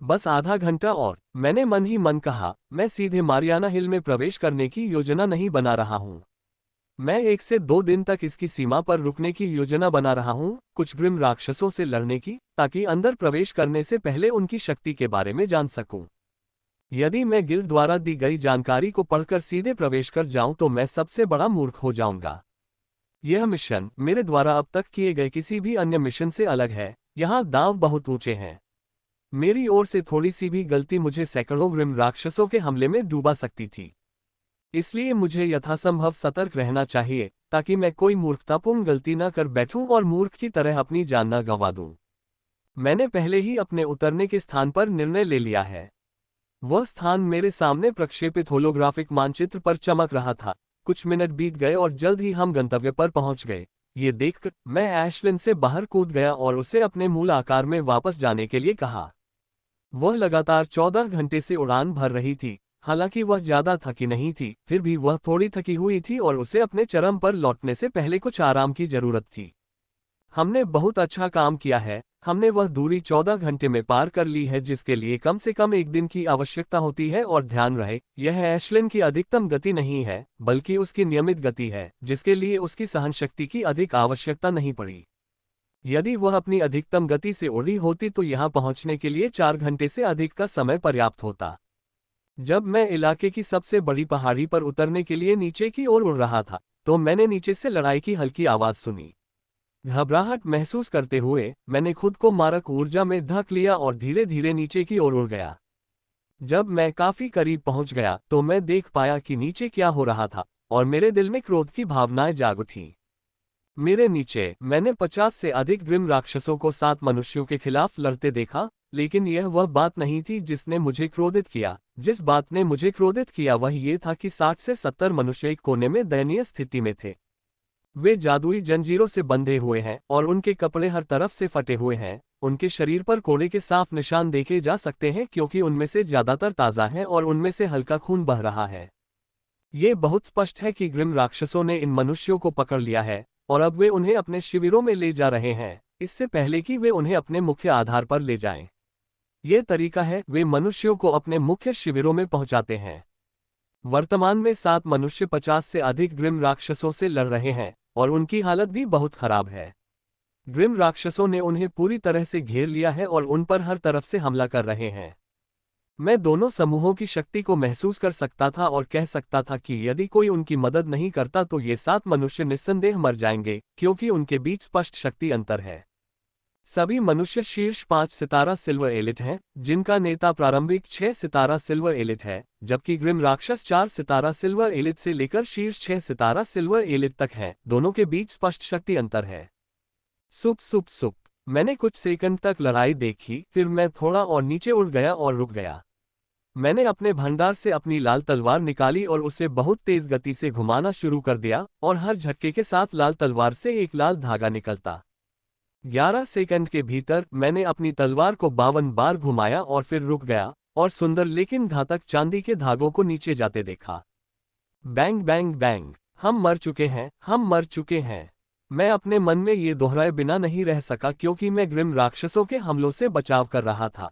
बस आधा घंटा और, मैंने मन ही मन कहा। मैं सीधे मारियाना हिल में प्रवेश करने की योजना नहीं बना रहा हूं। मैं 1 से 2 दिन तक इसकी सीमा पर रुकने की योजना बना रहा हूं, कुछ ग्रिम राक्षसों से लड़ने की, ताकि अंदर प्रवेश करने से पहले उनकी शक्ति के बारे में जान सकूं। यदि मैं गिल्ड द्वारा दी गई जानकारी को पढ़कर सीधे प्रवेश कर जाऊं तो मैं सबसे बड़ा मूर्ख हो जाऊंगा। यह मिशन मेरे द्वारा अब तक किए गए किसी भी अन्य मिशन से अलग है। यहाँ दांव बहुत ऊंचे हैं। मेरी ओर से थोड़ी सी भी गलती मुझे सैकड़ों ग्रिम राक्षसों के हमले में डूबा सकती थी। इसलिए मुझे यथासंभव सतर्क रहना चाहिए, ताकि मैं कोई मूर्खतापूर्ण गलती न कर बैठूं और मूर्ख की तरह अपनी जान न गंवा दूं। मैंने पहले ही अपने उतरने के स्थान पर निर्णय ले लिया है। वह स्थान मेरे सामने प्रक्षेपित होलोग्राफिक मानचित्र पर चमक रहा था। कुछ मिनट बीत गए और जल्द ही हम गंतव्य पर पहुंच गए। ये देखकर मैं एशलिन से बाहर कूद गया और उसे अपने मूल आकार में वापस जाने के लिए कहा। वह लगातार 14 घंटे से उड़ान भर रही थी। हालांकि वह ज्यादा थकी नहीं थी, फिर भी वह थोड़ी थकी हुई थी और उसे अपने चरम पर लौटने से पहले कुछ आराम की जरूरत थी। हमने बहुत अच्छा काम किया है। हमने वह दूरी 14 घंटे में पार कर ली है जिसके लिए कम से कम 1 दिन की आवश्यकता होती है। और ध्यान रहे, यह एशलिन की अधिकतम गति नहीं है, बल्कि उसकी नियमित गति है, जिसके लिए उसकी सहनशक्ति की अधिक आवश्यकता नहीं पड़ी। यदि वह अपनी अधिकतम गति से उड़ी होती तो यहां पहुंचने के लिए 4 घंटे से अधिक का समय पर्याप्त होता। जब मैं इलाके की सबसे बड़ी पहाड़ी पर उतरने के लिए नीचे की ओर उड़ रहा था, तो मैंने नीचे से लड़ाई की हल्की आवाज सुनी। घबराहट महसूस करते हुए मैंने खुद को मारक ऊर्जा में ढक लिया और धीरे धीरे नीचे की ओर उड़ गया। जब मैं काफी करीब पहुंच गया तो मैं देख पाया कि नीचे क्या हो रहा था, और मेरे दिल में क्रोध की भावनाएं जाग उठी। मेरे नीचे मैंने 50 से अधिक ग्रिम राक्षसों को 7 मनुष्यों के खिलाफ लड़ते देखा, लेकिन यह वह बात नहीं थी जिसने मुझे क्रोधित किया। जिस बात ने मुझे क्रोधित किया वह ये था कि 60 से 70 मनुष्य एक कोने में दयनीय स्थिति में थे। वे जादुई जंजीरों से बंधे हुए हैं और उनके कपड़े हर तरफ से फटे हुए हैं। उनके शरीर पर कोड़े के साफ निशान देखे जा सकते हैं, क्योंकि उनमें से ज्यादातर ताजा हैं और उनमें से हल्का खून बह रहा है। ये बहुत स्पष्ट है कि ग्रिम राक्षसों ने इन मनुष्यों को पकड़ लिया है और अब वे उन्हें अपने शिविरों में ले जा रहे हैं, इससे पहले कि वे उन्हें अपने मुख्य आधार पर ले जाएं। ये तरीका है, वे मनुष्यों को अपने मुख्य शिविरों में पहुंचाते हैं। वर्तमान में 7 मनुष्य 50 से अधिक ग्रिम राक्षसों से लड़ रहे हैं और उनकी हालत भी बहुत खराब है। ग्रिम राक्षसों ने उन्हें पूरी तरह से घेर लिया है और उन पर हर तरफ से हमला कर रहे हैं। मैं दोनों समूहों की शक्ति को महसूस कर सकता था और कह सकता था कि यदि कोई उनकी मदद नहीं करता तो ये 7 मनुष्य निस्संदेह मर जाएंगे, क्योंकि उनके बीच स्पष्ट शक्ति अंतर है। सभी मनुष्य शीर्ष 5 सितारा सिल्वर एलिट हैं, जिनका नेता प्रारंभिक 6 सितारा सिल्वर एलिट है, जबकि ग्रिम राक्षस 4 सितारा सिल्वर एलिट से लेकर शीर्ष 6 सितारा सिल्वर एलिट तक हैं। दोनों के बीच स्पष्ट शक्ति अंतर है। सुप सुप सुप। मैंने कुछ सेकंड तक लड़ाई देखी, फिर मैं थोड़ा और नीचे उड़ गया और रुक गया। मैंने अपने भंडार से अपनी लाल तलवार निकाली और उसे बहुत तेज गति से घुमाना शुरू कर दिया, और हर झटके के साथ लाल तलवार से एक लाल धागा निकलता। 11 सेकंड के भीतर मैंने अपनी तलवार को 52 बार घुमाया और फिर रुक गया, और सुंदर लेकिन घातक चांदी के धागों को नीचे जाते देखा। बैंग बैंग बैंग, हम मर चुके हैं, हम मर चुके हैं। मैं अपने मन में ये दोहराए बिना नहीं रह सका, क्योंकि मैं ग्रिम राक्षसों के हमलों से बचाव कर रहा था।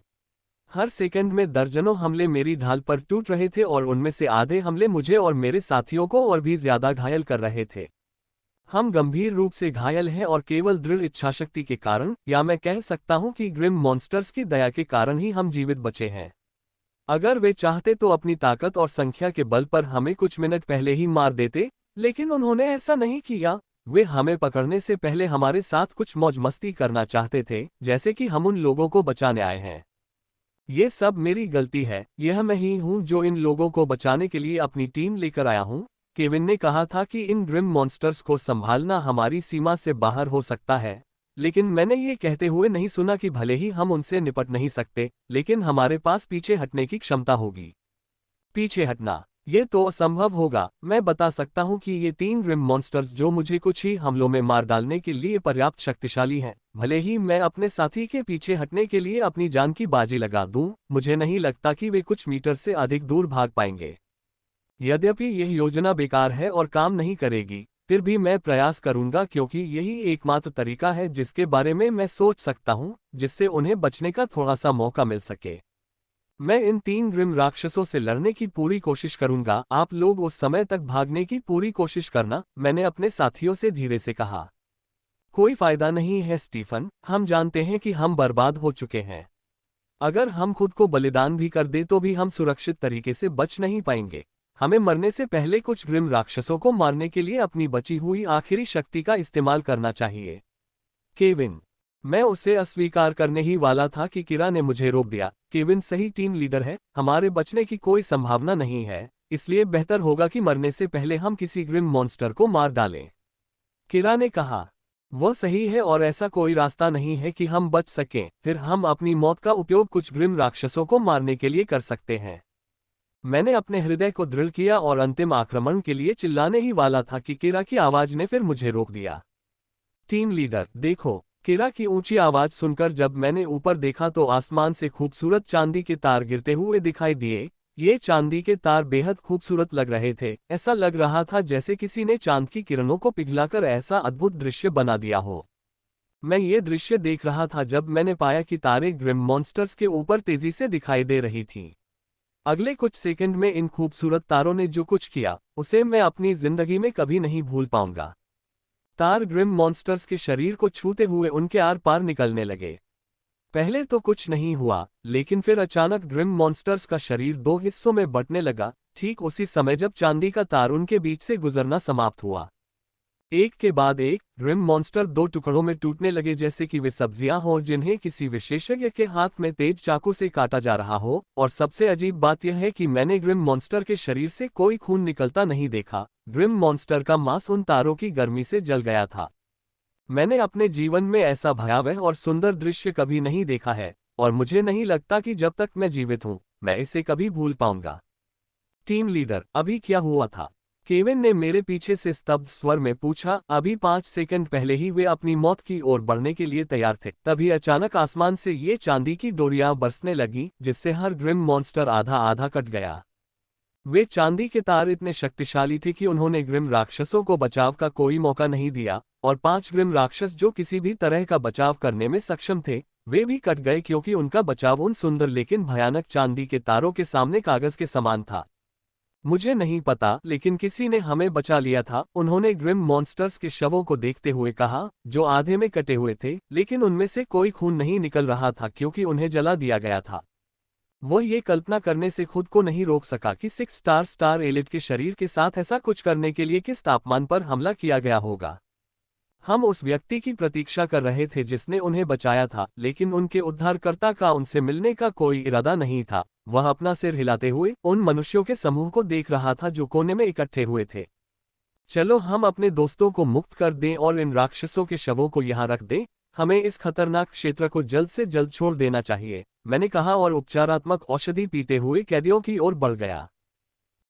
हर सेकंड में दर्जनों हमले मेरी ढाल पर टूट रहे थे, और उनमें से आधे हमले मुझे और मेरे साथियों को और भी ज्यादा घायल कर रहे थे। हम गंभीर रूप से घायल हैं, और केवल दृढ़ इच्छाशक्ति के कारण, या मैं कह सकता हूं कि ग्रिम मॉन्स्टर्स की दया के कारण ही हम जीवित बचे हैं। अगर वे चाहते तो अपनी ताकत और संख्या के बल पर हमें कुछ मिनट पहले ही मार देते, लेकिन उन्होंने ऐसा नहीं किया। वे हमें पकड़ने से पहले हमारे साथ कुछ मौज मस्ती करना चाहते थे, जैसे कि हम उन लोगों को बचाने आए हैं। ये सब मेरी गलती है, यह मैं ही हूं जो इन लोगों को बचाने के लिए अपनी टीम लेकर आया हूं। केविन ने कहा था कि इन ग्रिम मॉन्स्टर्स को संभालना हमारी सीमा से बाहर हो सकता है, लेकिन मैंने ये कहते हुए नहीं सुना कि भले ही हम उनसे निपट नहीं सकते, लेकिन हमारे पास पीछे हटने की क्षमता होगी। पीछे हटना, ये तो असंभव होगा। मैं बता सकता हूं कि ये 3 ग्रिम मॉन्स्टर्स जो मुझे कुछ ही हमलों में मार डालने के लिए पर्याप्त शक्तिशाली हैं, भले ही मैं अपने साथी के पीछे हटने के लिए अपनी जान की बाजी लगा दूं, मुझे नहीं लगता कि वे कुछ मीटर से अधिक दूर भाग पाएंगे। यद्यपि यह योजना बेकार है और काम नहीं करेगी, फिर भी मैं प्रयास करूंगा, क्योंकि यही एकमात्र तरीका है जिसके बारे में मैं सोच सकता हूं, जिससे उन्हें बचने का थोड़ा सा मौका मिल सके। मैं इन 3 ग्रिम राक्षसों से लड़ने की पूरी कोशिश करूंगा। आप लोग उस समय तक भागने की पूरी कोशिश करना, मैंने अपने साथियों से धीरे से कहा। कोई फायदा नहीं है स्टीफन, हम जानते हैं कि हम बर्बाद हो चुके हैं। अगर हम खुद को बलिदान भी कर दें तो भी हम सुरक्षित तरीके से बच नहीं पाएंगे। हमें मरने से पहले कुछ ग्रिम राक्षसों को मारने के लिए अपनी बची हुई आखिरी शक्ति का इस्तेमाल करना चाहिए। केविन, मैं उसे अस्वीकार करने ही वाला था कि किरा ने मुझे रोक दिया। केविन सही टीम लीडर है, हमारे बचने की कोई संभावना नहीं है, इसलिए बेहतर होगा कि मरने से पहले हम किसी ग्रिम मॉन्स्टर को मार डालें। किरा ने कहा, वह सही है, और ऐसा कोई रास्ता नहीं है कि हम बच सकें। फिर हम अपनी मौत का उपयोग कुछ ग्रिम राक्षसों को मारने के लिए कर सकते हैं। मैंने अपने हृदय को दृढ़ किया और अंतिम आक्रमण के लिए चिल्लाने ही वाला था कि किरा की आवाज ने फिर मुझे रोक दिया। टीम लीडर, देखो। किरा की ऊंची आवाज सुनकर जब मैंने ऊपर देखा तो आसमान से खूबसूरत चांदी के तार गिरते हुए दिखाई दिए। ये चांदी के तार बेहद खूबसूरत लग रहे थे, ऐसा लग रहा था जैसे किसी ने चांद की किरणों को पिघलाकर ऐसा अद्भुत दृश्य बना दिया हो। मैं ये दृश्य देख रहा था जब मैंने पाया कि तारें ग्रिम मॉन्स्टर्स के ऊपर तेजी से दिखाई दे रही थीं। अगले कुछ सेकंड में इन खूबसूरत तारों ने जो कुछ किया, उसे मैं अपनी जिंदगी में कभी नहीं भूल पाऊंगा। तार ग्रिम मॉन्स्टर्स के शरीर को छूते हुए उनके आर पार निकलने लगे। पहले तो कुछ नहीं हुआ, लेकिन फिर अचानक ग्रिम मॉन्स्टर्स का शरीर 2 हिस्सों में बंटने लगा, ठीक उसी समय जब चांदी का तार उनके बीच से गुजरना समाप्त हुआ। एक के बाद एक ग्रिम मॉन्स्टर 2 टुकड़ों में टूटने लगे, जैसे कि वे सब्जियां हों जिन्हें किसी विशेषज्ञ के हाथ में तेज चाकू से काटा जा रहा हो। और सबसे अजीब बात यह है कि मैंने ग्रिम मॉन्स्टर के शरीर से कोई खून निकलता नहीं देखा। ग्रिम मॉन्स्टर का मांस उन तारों की गर्मी से जल गया था। मैंने अपने जीवन में ऐसा भयावह और सुंदर दृश्य कभी नहीं देखा है, और मुझे नहीं लगता कि जब तक मैं जीवित हूं, मैं इसे कभी भूल पाऊंगा। टीम लीडर, अभी क्या हुआ था? केविन ने मेरे पीछे से स्तब्ध स्वर में पूछा। अभी 5 सेकंड पहले ही वे अपनी मौत की ओर बढ़ने के लिए तैयार थे, तभी अचानक आसमान से ये चांदी की डोरियां बरसने लगी, जिससे हर ग्रिम मॉन्स्टर आधा आधा कट गया। वे चांदी के तार इतने शक्तिशाली थे कि उन्होंने ग्रिम राक्षसों को बचाव का कोई मौका नहीं दिया, और 5 ग्रिम राक्षस जो किसी भी तरह का बचाव करने में सक्षम थे, वे भी कट गए, क्योंकि उनका बचाव उन सुंदर लेकिन भयानक चांदी के तारों के सामने कागज के समान था। मुझे नहीं पता, लेकिन किसी ने हमें बचा लिया था, उन्होंने ग्रिम मॉन्स्टर्स के शवों को देखते हुए कहा, जो आधे में कटे हुए थे, लेकिन उनमें से कोई खून नहीं निकल रहा था क्योंकि उन्हें जला दिया गया था। वह ये कल्पना करने से खुद को नहीं रोक सका कि 6 स्टार एलिट के शरीर के साथ ऐसा कुछ करने के लिए किस तापमान पर हमला किया गया होगा। हम उस व्यक्ति की प्रतीक्षा कर रहे थे जिसने उन्हें बचाया था, लेकिन उनके उद्धारकर्ता का उनसे मिलने का कोई इरादा नहीं था। वह अपना सिर हिलाते हुए उन मनुष्यों के समूह को देख रहा था जो कोने में इकट्ठे हुए थे। चलो हम अपने दोस्तों को मुक्त कर दें और इन राक्षसों के शवों को यहाँ रख दें। हमें इस खतरनाक क्षेत्र को जल्द से जल्द छोड़ देना चाहिए, मैंने कहा और उपचारात्मक औषधि पीते हुए कैदियों की ओर बढ़ गया।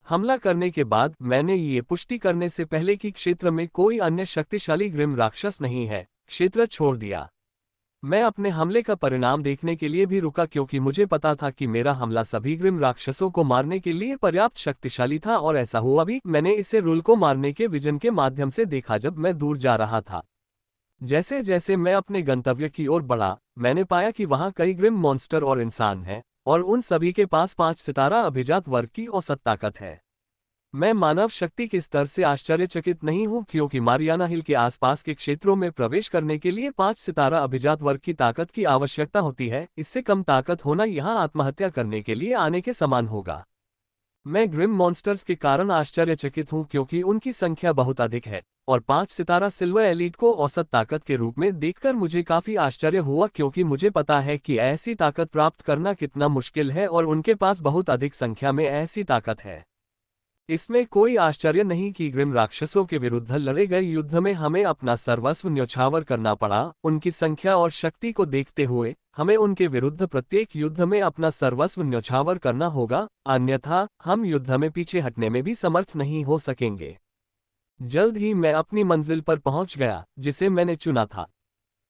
हमला करने के बाद मैंने ये पुष्टि करने से पहले कि क्षेत्र में कोई अन्य शक्तिशाली ग्रिम राक्षस नहीं है, क्षेत्र छोड़ दिया। मैं अपने हमले का परिणाम देखने के लिए भी रुका क्योंकि मुझे पता था कि मेरा हमला सभी ग्रिम राक्षसों को मारने के लिए पर्याप्त शक्तिशाली था और ऐसा हुआ भी। मैंने इसे रूल को मारने के विजन के माध्यम से देखा जब मैं दूर जा रहा था। जैसे जैसे मैं अपने गंतव्य की ओर बढ़ा, मैंने पाया कि वहां कई ग्रिम मॉन्स्टर और इंसान हैं, और उन सभी के पास 5 सितारा अभिजात वर्ग की औसत ताकत है। मैं मानव शक्ति के स्तर से आश्चर्यचकित नहीं हूं क्योंकि मारियाना हिल के आसपास के क्षेत्रों में प्रवेश करने के लिए 5 सितारा अभिजात वर्ग की ताकत की आवश्यकता होती है। इससे कम ताकत होना यहां आत्महत्या करने के लिए आने के समान होगा। मैं ग्रिम मॉन्स्टर्स के कारण आश्चर्यचकित हूं क्योंकि उनकी संख्या बहुत अधिक है, और 5 सितारा सिल्वर एलीट को औसत ताकत के रूप में देखकर मुझे काफी आश्चर्य हुआ क्योंकि मुझे पता है कि ऐसी ताकत प्राप्त करना कितना मुश्किल है और उनके पास बहुत अधिक संख्या में ऐसी ताकत है। इसमें कोई आश्चर्य नहीं कि ग्रिम राक्षसों के विरुद्ध लड़े गए युद्ध में हमें अपना सर्वस्व न्यौछावर करना पड़ा। उनकी संख्या और शक्ति को देखते हुए हमें उनके विरुद्ध प्रत्येक युद्ध में अपना सर्वस्व न्यौछावर करना होगा, अन्यथा हम युद्ध में पीछे हटने में भी समर्थ नहीं हो सकेंगे। जल्द ही मैं अपनी मंजिल पर पहुंच गया जिसे मैंने चुना था।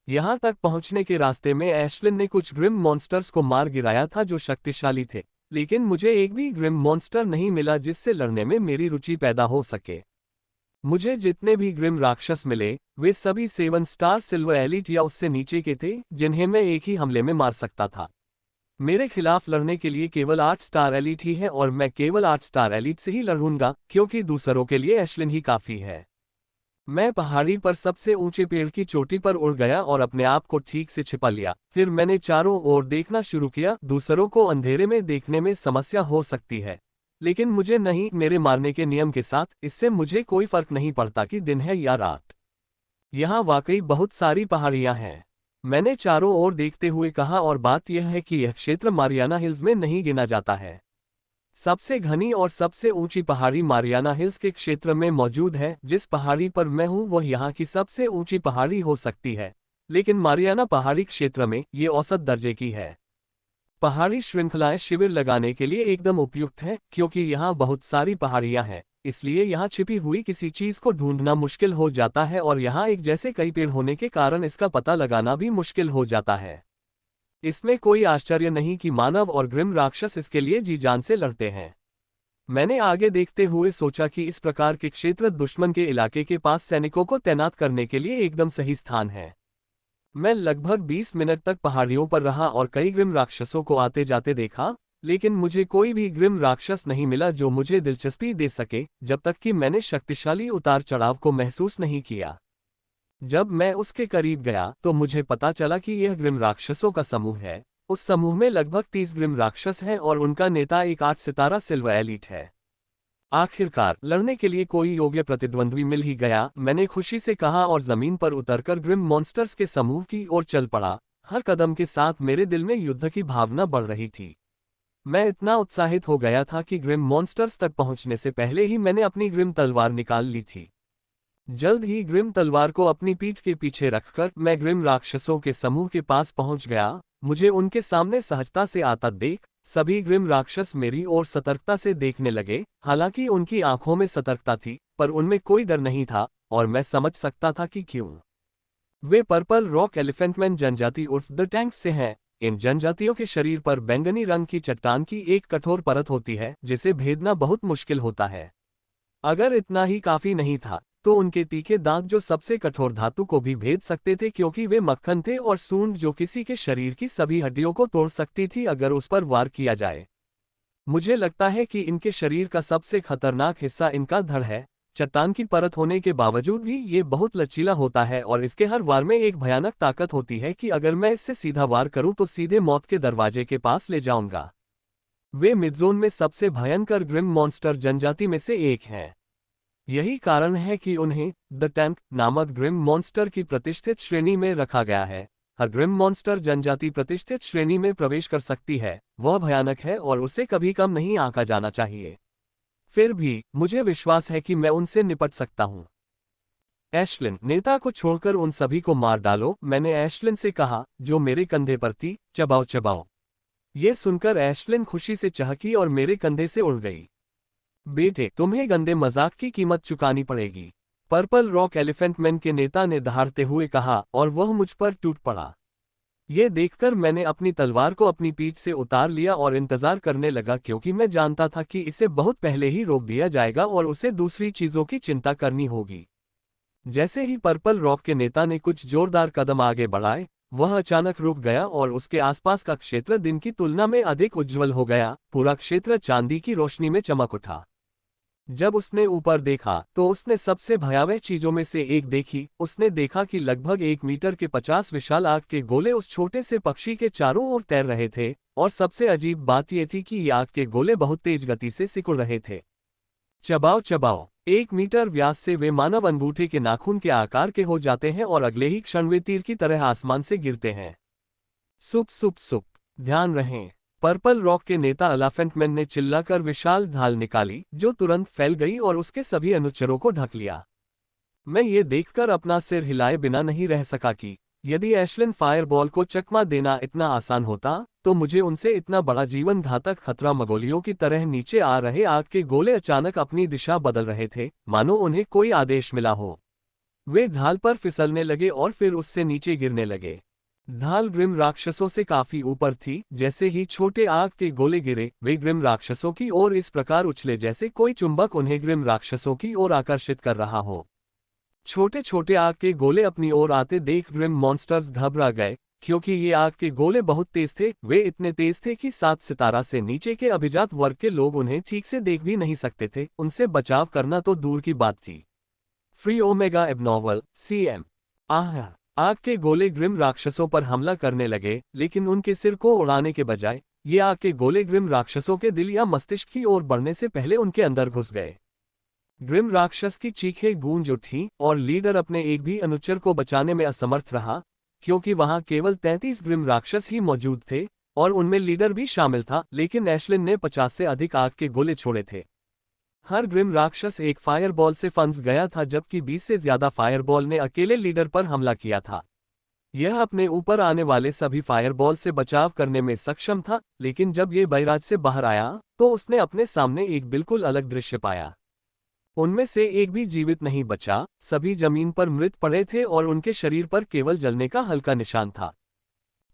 यहां तक पहुंचने के रास्ते में एशलिन ने कुछ ग्रिम मॉन्स्टर्स को मार गिराया था जो शक्तिशाली थे, लेकिन मुझे एक भी ग्रिम मॉन्स्टर नहीं मिला जिससे लड़ने में मेरी रुचि पैदा हो सके। मुझे जितने भी ग्रिम राक्षस मिले वे सभी 7 स्टार सिल्वर एलीट या उससे नीचे के थे जिन्हें मैं एक ही हमले में मार सकता था। मेरे खिलाफ लड़ने के लिए केवल 8 स्टार एलीट ही है और मैं केवल 8 स्टार एलीट से ही लड़ूंगा क्योंकि दूसरों के लिए एशलिन ही काफी है। मैं पहाड़ी पर सबसे ऊंचे पेड़ की चोटी पर उड़ गया और अपने आप को ठीक से छिपा लिया। फिर मैंने चारों ओर देखना शुरू किया। दूसरों को अंधेरे में देखने में समस्या हो सकती है, लेकिन मुझे नहीं। मेरे मारने के नियम के साथ इससे मुझे कोई फर्क नहीं पड़ता कि दिन है या रात। यहाँ वाकई बहुत सारी पहाड़ियाँ हैं, मैंने चारों ओर देखते हुए कहा, और बात यह है कि यह क्षेत्र मारियाना हिल्स में नहीं गिना जाता है। सबसे घनी और सबसे ऊंची पहाड़ी मारियाना हिल्स के क्षेत्र में मौजूद है। जिस पहाड़ी पर मैं हूं वह यहाँ की सबसे ऊंची पहाड़ी हो सकती है, लेकिन मारियाना पहाड़ी क्षेत्र में ये औसत दर्जे की है। पहाड़ी श्रृंखलाएं शिविर लगाने के लिए एकदम उपयुक्त हैं क्योंकि यहाँ बहुत सारी पहाड़ियाँ हैं, इसलिए यहाँ छिपी हुई किसी चीज को ढूंढना मुश्किल हो जाता है और यहाँ एक जैसे कई पेड़ होने के कारण इसका पता लगाना भी मुश्किल हो जाता है। इसमें कोई आश्चर्य नहीं कि मानव और ग्रिम राक्षस इसके लिए जी जान से लड़ते हैं। मैंने आगे देखते हुए सोचा कि इस प्रकार के क्षेत्र दुश्मन के इलाके के पास सैनिकों को तैनात करने के लिए एकदम सही स्थान है। मैं लगभग 20 मिनट तक पहाड़ियों पर रहा और कई ग्रिम राक्षसों को आते जाते देखा, लेकिन मुझे कोई भी ग्रिम राक्षस नहीं मिला जो मुझे दिलचस्पी दे सके जब तक कि मैंने शक्तिशाली उतार चढ़ाव को महसूस नहीं किया। जब मैं उसके करीब गया तो मुझे पता चला कि यह ग्रिम राक्षसों का समूह है। उस समूह में लगभग 30 ग्रिम राक्षस हैं और उनका नेता एक 8 सितारा सिल्वर एलीट है। आखिरकार लड़ने के लिए कोई योग्य प्रतिद्वंद्वी मिल ही गया, मैंने खुशी से कहा और जमीन पर उतरकर ग्रिम मॉन्स्टर्स के समूह की ओर चल पड़ा। हर कदम के साथ मेरे दिल में युद्ध की भावना बढ़ रही थी। मैं इतना उत्साहित हो गया था कि ग्रिम मॉन्स्टर्स तक पहुंचने से पहले ही मैंने अपनी ग्रिम तलवार निकाल ली थी। जल्द ही ग्रिम तलवार को अपनी पीठ के पीछे रखकर मैं ग्रिम राक्षसों के समूह के पास पहुंच गया। मुझे उनके सामने सहजता से आता देख सभी ग्रिम राक्षस मेरी ओर सतर्कता से देखने लगे। हालांकि उनकी आंखों में सतर्कता थी पर उनमें कोई डर नहीं था और मैं समझ सकता था कि क्यों। वे पर्पल रॉक एलिफेंटमैन जनजाति उर्फ द टैंक से हैं। इन जनजातियों के शरीर पर बैंगनी रंग की चट्टान की एक कठोर परत होती है जिसे भेदना बहुत मुश्किल होता है। अगर इतना ही काफी नहीं था तो उनके तीखे दांत जो सबसे कठोर धातु को भी भेद सकते थे क्योंकि वे मक्खन थे, और सूंड जो किसी के शरीर की सभी हड्डियों को तोड़ सकती थी अगर उस पर वार किया जाए। मुझे लगता है कि इनके शरीर का सबसे खतरनाक हिस्सा इनका धड़ है। चट्टान की परत होने के बावजूद भी ये बहुत लचीला होता है और इसके हर वार में एक भयानक ताकत होती है कि अगर मैं इससे सीधा वार करूं तो सीधे मौत के दरवाजे के पास ले जाऊंगा। वे मिडजोन में सबसे भयंकर ग्रिम मॉन्स्टर जनजाति में से एक हैं। यही कारण है कि उन्हें द टैंक नामक ग्रिम मॉन्स्टर की प्रतिष्ठित श्रेणी में रखा गया है। हर ग्रिम मॉन्स्टर जनजाति प्रतिष्ठित श्रेणी में प्रवेश कर सकती है, वह भयानक है और उसे कभी कम नहीं आंका जाना चाहिए। फिर भी मुझे विश्वास है कि मैं उनसे निपट सकता हूं। एशलिन, नेता को छोड़कर उन सभी को मार डालो, मैंने एशलिन से कहा, जो मेरे कंधे पर थी। चबाओ चबाओ। ये सुनकर एशलिन खुशी से चहकी और मेरे कंधे से उड़ गई। बेटे, तुम्हें गंदे मजाक की कीमत चुकानी पड़ेगी, पर्पल रॉक एलिफेंट मैन के नेता ने दहाड़ते हुए कहा, और वह मुझ पर टूट पड़ा। ये देखकर मैंने अपनी तलवार को अपनी पीठ से उतार लिया और इंतजार करने लगा, क्योंकि मैं जानता था कि इसे बहुत पहले ही रोक दिया जाएगा और उसे दूसरी चीजों की चिंता करनी होगी। जैसे ही पर्पल रॉक के नेता ने कुछ जोरदार कदम आगे बढ़ाए, वह अचानक रुक गया और उसके आसपास का क्षेत्र दिन की तुलना में अधिक उज्ज्वल हो गया। पूरा क्षेत्र चांदी की रोशनी में चमक उठा। जब उसने ऊपर देखा तो उसने सबसे भयावह चीजों में से एक देखी। उसने देखा कि लगभग 1 मीटर के 50 विशाल आग के गोले उस छोटे से पक्षी के चारों ओर तैर रहे थे, और सबसे अजीब बात यह थी कि ये आग के गोले बहुत तेज गति से सिकुड़ रहे थे। चबाओ चबाओ। 1 मीटर व्यास से वे मानव अंगूठे के नाखून के आकार के हो जाते हैं और अगले ही क्षण वे तीर की तरह आसमान से गिरते हैं। सुप सुप सुप। ध्यान रहे, पर्पल रॉक के नेता एलिफेंट मैन ने चिल्लाकर विशाल ढाल निकाली, जो तुरंत फैल गई और उसके सभी अनुचरों को ढक लिया। मैं ये देखकर अपना सिर हिलाए बिना नहीं रह सका कि यदि एशलिन फायरबॉल को चकमा देना इतना आसान होता, तो मुझे उनसे इतना बड़ा जीवन घातक खतरा मगोलियों की तरह नीचे आ रहे आग के गोले अचानक अपनी दिशा बदल रहे थे, मानो उन्हें कोई आदेश मिला हो। वे ढाल पर फिसलने लगे और फिर उससे नीचे गिरने लगे। ढाल ग्रिम राक्षसों से काफी ऊपर थी। जैसे ही छोटे आग के गोले गिरे, वे ग्रिम राक्षसों की ओर इस प्रकार उछले जैसे कोई चुंबक उन्हें ग्रिम राक्षसों की ओर आकर्षित कर रहा हो। छोटे छोटे आग के गोले अपनी ओर आते देख ग्रिम मॉन्स्टर्स घबरा गए, क्योंकि ये आग के गोले बहुत तेज थे। वे इतने तेज थे कि 7 सितारा से नीचे के अभिजात वर्ग के लोग उन्हें ठीक से देख भी नहीं सकते थे। उनसे बचाव करना तो दूर की बात थी। Free omega abnormal CM। आग के गोले ग्रिम राक्षसों पर हमला करने लगे, लेकिन उनके सिर को उड़ाने के बजाय ये आग के गोले ग्रिम राक्षसों के दिल या मस्तिष्क की ओर बढ़ने से पहले उनके अंदर घुस गए। ग्रिम राक्षस की चीखें गूंज उठी और लीडर अपने एक भी अनुचर को बचाने में असमर्थ रहा, क्योंकि वहां केवल 33 ग्रिम राक्षस ही मौजूद थे और उनमें लीडर भी शामिल था। लेकिन एशलिन ने 50 से अधिक आग के गोले छोड़े थे। हर ग्रिम राक्षस एक फायरबॉल से फंस गया था, जबकि 20 से ज्यादा फायरबॉल ने अकेले लीडर पर हमला किया था। यह अपने ऊपर आने वाले सभी फायरबॉल से बचाव करने में सक्षम था, लेकिन जब ये बैराज से बाहर आया तो उसने अपने सामने एक बिल्कुल अलग दृश्य पाया। उनमें से एक भी जीवित नहीं बचा, सभी जमीन पर मृत पड़े थे और उनके शरीर पर केवल जलने का हल्का निशान था।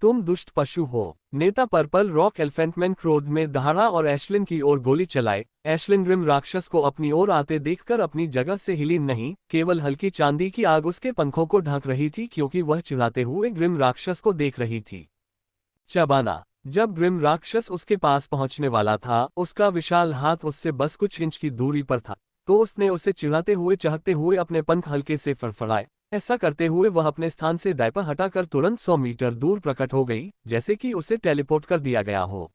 तुम दुष्ट पशु हो, नेता पर्पल रॉक एलिफेंट मैन क्रोध में दहाड़ा और एशलिन की ओर गोली चलाए। एशलिन ग्रिम राक्षस को अपनी ओर आते देखकर अपनी जगह से हिली नहीं, केवल हल्की चांदी की आग उसके पंखों को ढक रही थी, क्योंकि वह चिढ़ाते हुए ग्रिम राक्षस को देख रही थी। चबाना। जब ग्रिम राक्षस उसके पास पहुंचने वाला था, उसका विशाल हाथ उससे बस कुछ इंच की दूरी पर था, तो उसने उसे चिढ़ाते हुए चाहते हुए अपने पंख हल्के से फड़फड़ाए। ऐसा करते हुए वह अपने स्थान से दाएं हटाकर तुरंत 100 मीटर दूर प्रकट हो गई, जैसे कि उसे टेलीपोर्ट कर दिया गया हो।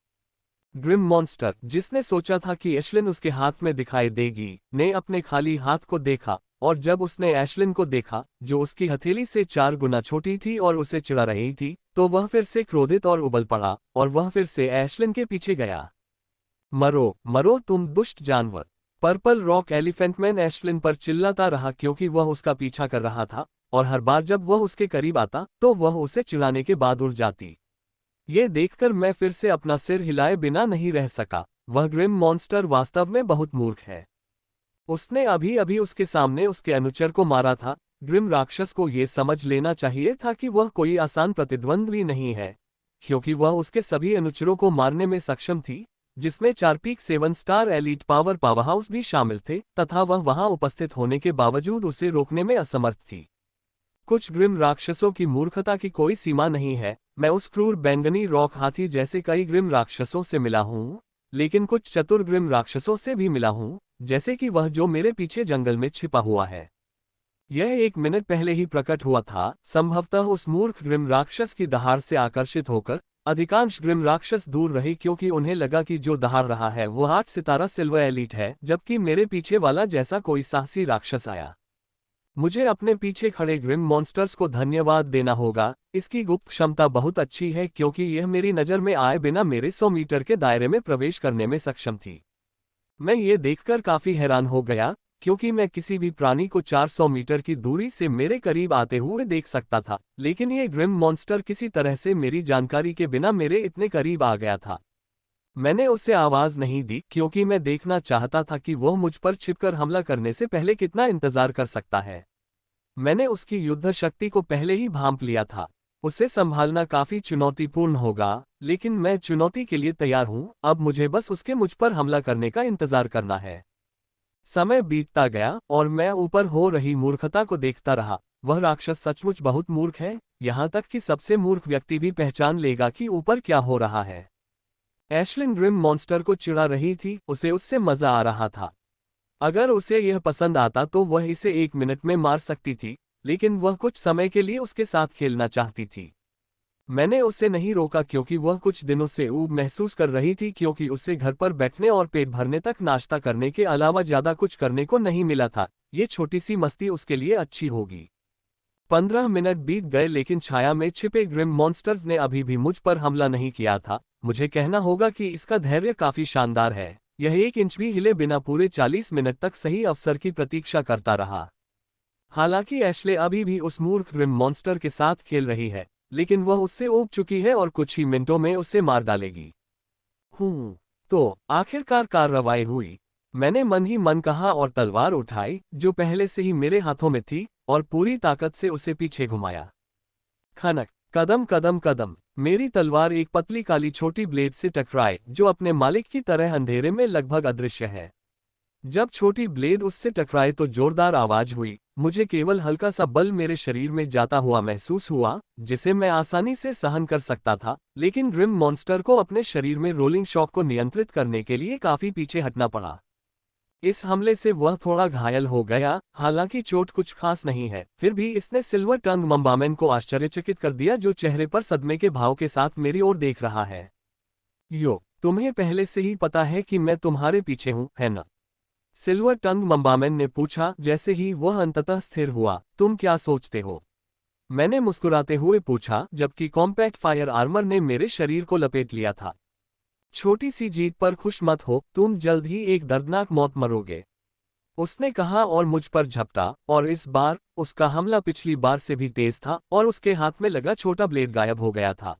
ग्रिम मॉन्स्टर, जिसने सोचा था कि एशलिन उसके हाथ में दिखाई देगी, ने अपने खाली हाथ को देखा, और जब उसने एशलिन को देखा, जो उसकी हथेली से 4 गुना छोटी थी और उसे चिढ़ा रही थी, तो वह फिर से क्रोधित और उबल पड़ा, और वह फिर से एशलिन के पीछे गया। मरो मरो तुम दुष्ट जानवर। Purple rock elephant man Ashlin पर चिल्लाता रहा, क्योंकि वह उसका पीछा कर रहा था, और हर बार जब वह उसके करीब आता तो वह उसे चिढ़ाने के बाद उड़ जाती। ये देखकर मैं फिर से अपना सिर हिलाए बिना नहीं रह सका। वह ग्रिम मॉन्स्टर वास्तव में बहुत मूर्ख है। उसने अभी अभी उसके सामने उसके अनुचर को मारा था। ग्रिम राक्षस को यह समझ लेना चाहिए था कि वह कोई आसान प्रतिद्वंद्वी नहीं है, क्योंकि वह उसके सभी अनुचरों को मारने में सक्षम थी, जिसमें 4 पीक 7 स्टार एलीट पावरहाउस भी शामिल थे, तथा वह वहां उपस्थित होने के बावजूद उसे रोकने में असमर्थ थी। कुछ ग्रिम राक्षसों की मूर्खता की कोई सीमा नहीं है। मैं उस क्रूर बैंगनी रॉक हाथी जैसे कई ग्रिम राक्षसों से मिला हूँ, लेकिन कुछ चतुर ग्रिम राक्षसों से भी मिला हूँ, जैसे कि वह जो मेरे पीछे जंगल में छिपा हुआ है। यह 1 मिनट पहले ही प्रकट हुआ था। संभवतः उस मूर्ख ग्रिम राक्षस की दहाड़ से आकर्षित होकर अधिकांश ग्रिम राक्षस दूर रहे, क्योंकि उन्हें लगा कि जो दहाड़ रहा है वो 8 सितारा सिल्वर एलीट है, जबकि मेरे पीछे वाला जैसा कोई साहसी राक्षस आया। मुझे अपने पीछे खड़े ग्रिम मॉन्स्टर्स को धन्यवाद देना होगा। इसकी गुप्त क्षमता बहुत अच्छी है, क्योंकि यह मेरी नज़र में आए बिना मेरे 100 मीटर के दायरे में प्रवेश करने में सक्षम थी। मैं ये देखकर काफी हैरान हो गया क्योंकि मैं किसी भी प्राणी को 400 मीटर की दूरी से मेरे करीब आते हुए देख सकता था, लेकिन ये ग्रिम मॉन्स्टर किसी तरह से मेरी जानकारी के बिना मेरे इतने करीब आ गया था। मैंने उसे आवाज नहीं दी क्योंकि मैं देखना चाहता था कि वह मुझ पर छिपकर हमला करने से पहले कितना इंतजार कर सकता है। मैंने उसकी युद्ध शक्ति को पहले ही भांप लिया था। उसे संभालना काफी चुनौतीपूर्ण होगा, लेकिन मैं चुनौती के लिए तैयार हूं। अब मुझे बस उसके मुझ पर हमला करने का इंतजार करना है। समय बीतता गया और मैं ऊपर हो रही मूर्खता को देखता रहा। वह राक्षस सचमुच बहुत मूर्ख है, यहां तक कि सबसे मूर्ख व्यक्ति भी पहचान लेगा कि ऊपर क्या हो रहा है। एशलिन ग्रिम मॉन्स्टर को चिढ़ा रही थी, उसे उससे मजा आ रहा था। अगर उसे यह पसंद आता तो वह इसे 1 मिनट में मार सकती थी, लेकिन वह कुछ समय के लिए उसके साथ खेलना चाहती थी। मैंने उसे नहीं रोका क्योंकि वह कुछ दिनों से ऊब महसूस कर रही थी, क्योंकि उसे घर पर बैठने और पेट भरने तक नाश्ता करने के अलावा ज्यादा कुछ करने को नहीं मिला था। ये छोटी सी मस्ती उसके लिए अच्छी होगी। 15 मिनट बीत गए, लेकिन छाया में छिपे ग्रिम मॉन्स्टर्स ने अभी भी मुझ पर हमला नहीं किया था। मुझे कहना होगा कि इसका धैर्य काफी शानदार है। यह 1 इंच भी हिले बिना पूरे 40 मिनट तक सही अवसर की प्रतीक्षा करता रहा। हालांकि एशले अभी भी उस मूर्ख ग्रिम मॉन्स्टर के साथ खेल रही है, लेकिन वह उससे ऊब चुकी है और कुछ ही मिनटों में उसे मार डालेगी। तो आखिरकार कार्रवाई हुई। मैंने मन ही मन कहा और तलवार उठाई, जो पहले से ही मेरे हाथों में थी, और पूरी ताकत से उसे पीछे घुमाया। खनक, कदम कदम कदम, मेरी तलवार एक पतली काली छोटी ब्लेड से टकराई, जो अपने मालिक की तरह अंधेरे में लगभग अदृश्य है। जब छोटी ब्लेड उससे टकराए तो जोरदार आवाज हुई। मुझे केवल हल्का सा बल मेरे शरीर में जाता हुआ महसूस हुआ, जिसे मैं आसानी से सहन कर सकता था, लेकिन ग्रिम मॉन्स्टर को अपने शरीर में रोलिंग शॉक को नियंत्रित करने के लिए काफी पीछे हटना पड़ा। इस हमले से वह थोड़ा घायल हो गया, हालांकि चोट कुछ खास नहीं है। फिर भी इसने सिल्वर टंग मम्बामेन को आश्चर्यचकित कर दिया, जो चेहरे पर सदमे के भाव के साथ मेरी ओर देख रहा है। तुम्हें पहले से ही पता है कि मैं तुम्हारे पीछे हूं, है न? सिल्वर टंग मम्बामेन ने पूछा, जैसे ही वह अंततः स्थिर हुआ। तुम क्या सोचते हो? मैंने मुस्कुराते हुए पूछा, जबकि कॉम्पैक्ट फायर आर्मर ने मेरे शरीर को लपेट लिया था। छोटी सी जीत पर खुश मत हो, तुम जल्द ही एक दर्दनाक मौत मरोगे, उसने कहा और मुझ पर झपटा, और इस बार उसका हमला पिछली बार से भी तेज था और उसके हाथ में लगा छोटा ब्लेड गायब हो गया था।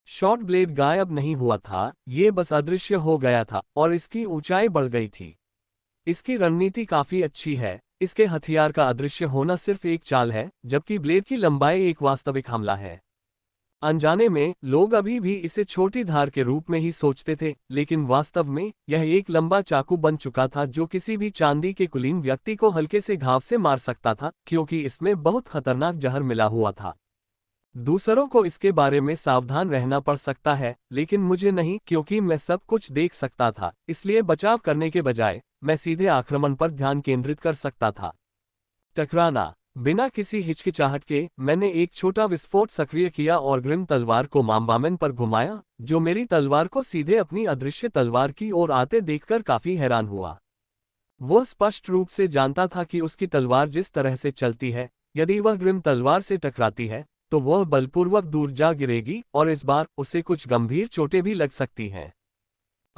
शॉर्ट ब्लेड गायब नहीं हुआ था, ये बस अदृश्य हो गया था और इसकी ऊंचाई बढ़ गई थी। इसकी रणनीति काफी अच्छी है। इसके हथियार का अदृश्य होना सिर्फ एक चाल है, जबकि ब्लेड की लंबाई एक वास्तविक हमला है। अनजाने में लोग अभी भी इसे छोटी धार के रूप में ही सोचते थे, लेकिन वास्तव में यह एक लंबा चाकू बन चुका था, जो किसी भी चांदी के कुलीन व्यक्ति को हल्के से घाव से मार सकता था, क्योंकि इसमें बहुत खतरनाक जहर मिला हुआ था। दूसरों को इसके बारे में सावधान रहना पड़ सकता है, लेकिन मुझे नहीं, क्योंकि मैं सब कुछ देख सकता था। इसलिए बचाव करने के बजाय मैं सीधे आक्रमण पर ध्यान केंद्रित कर सकता था। टकराना। बिना किसी हिचकिचाहट के मैंने एक छोटा विस्फोट सक्रिय किया और ग्रिम तलवार को मम्बामेन पर घुमाया, जो मेरी तलवार को सीधे अपनी अदृश्य तलवार की ओर आते देखकर काफी हैरान हुआ। वह स्पष्ट रूप से जानता था कि उसकी तलवार जिस तरह से चलती है, यदि वह ग्रिम तलवार से टकराती है तो वह बलपूर्वक दूर जा गिरेगी और इस बार उसे कुछ गंभीर चोटें भी लग सकती हैं।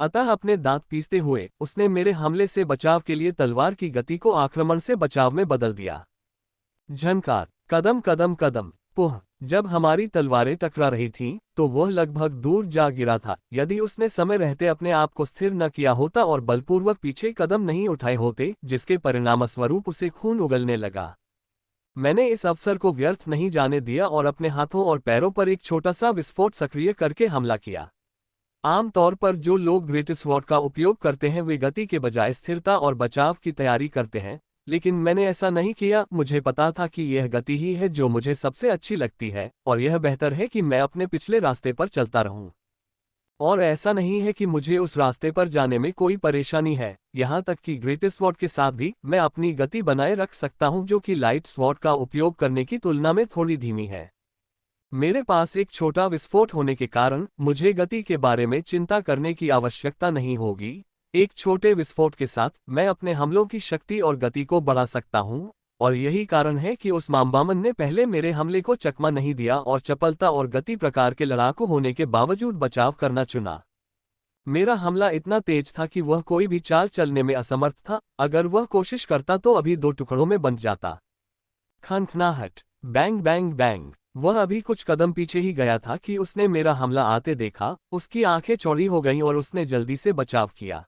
अतः अपने दांत पीसते हुए उसने मेरे हमले से बचाव के लिए तलवार की गति को आक्रमण से बचाव में बदल दिया। झनकार, कदम कदम कदम, पुह। जब हमारी तलवारें टकरा रही थीं, तो वह लगभग दूर जा गिरा था। यदि उसने समय रहते अपने आप को स्थिर न किया होता और बलपूर्वक पीछे कदम नहीं उठाए होते, जिसके परिणामस्वरूप उसे खून उगलने लगा। मैंने इस अवसर को व्यर्थ नहीं जाने दिया और अपने हाथों और पैरों पर एक छोटा सा विस्फोट सक्रिय करके हमला किया। आमतौर पर जो लोग ग्रेट स्वॉर्ड का उपयोग करते हैं वे गति के बजाय स्थिरता और बचाव की तैयारी करते हैं, लेकिन मैंने ऐसा नहीं किया। मुझे पता था कि यह गति ही है जो मुझे सबसे अच्छी लगती है, और यह बेहतर है कि मैं अपने पिछले रास्ते पर चलता रहूं। और ऐसा नहीं है कि मुझे उस रास्ते पर जाने में कोई परेशानी है, यहाँ तक कि ग्रेट स्वॉर्ड के साथ भी मैं अपनी गति बनाए रख सकता हूँ, जो कि लाइट स्वॉर्ड का उपयोग करने की तुलना में थोड़ी धीमी है। मेरे पास एक छोटा विस्फोट होने के कारण मुझे गति के बारे में चिंता करने की आवश्यकता नहीं होगी। एक छोटे विस्फोट के साथ मैं अपने हमलों की शक्ति और गति को बढ़ा सकता हूं, और यही कारण है कि उस मम्बामेन ने पहले मेरे हमले को चकमा नहीं दिया और चपलता और गति प्रकार के लड़ाकू होने के बावजूद बचाव करना चुना। मेरा हमला इतना तेज था कि वह कोई भी चाल चलने में असमर्थ था। अगर वह कोशिश करता तो अभी 2 टुकड़ों में बंट जाता। खनखनाहट, बैंग बैंग बैंग। वह अभी कुछ कदम पीछे ही गया था कि उसने मेरा हमला आते देखा। उसकी आंखें चौड़ी हो गईं और उसने जल्दी से बचाव किया।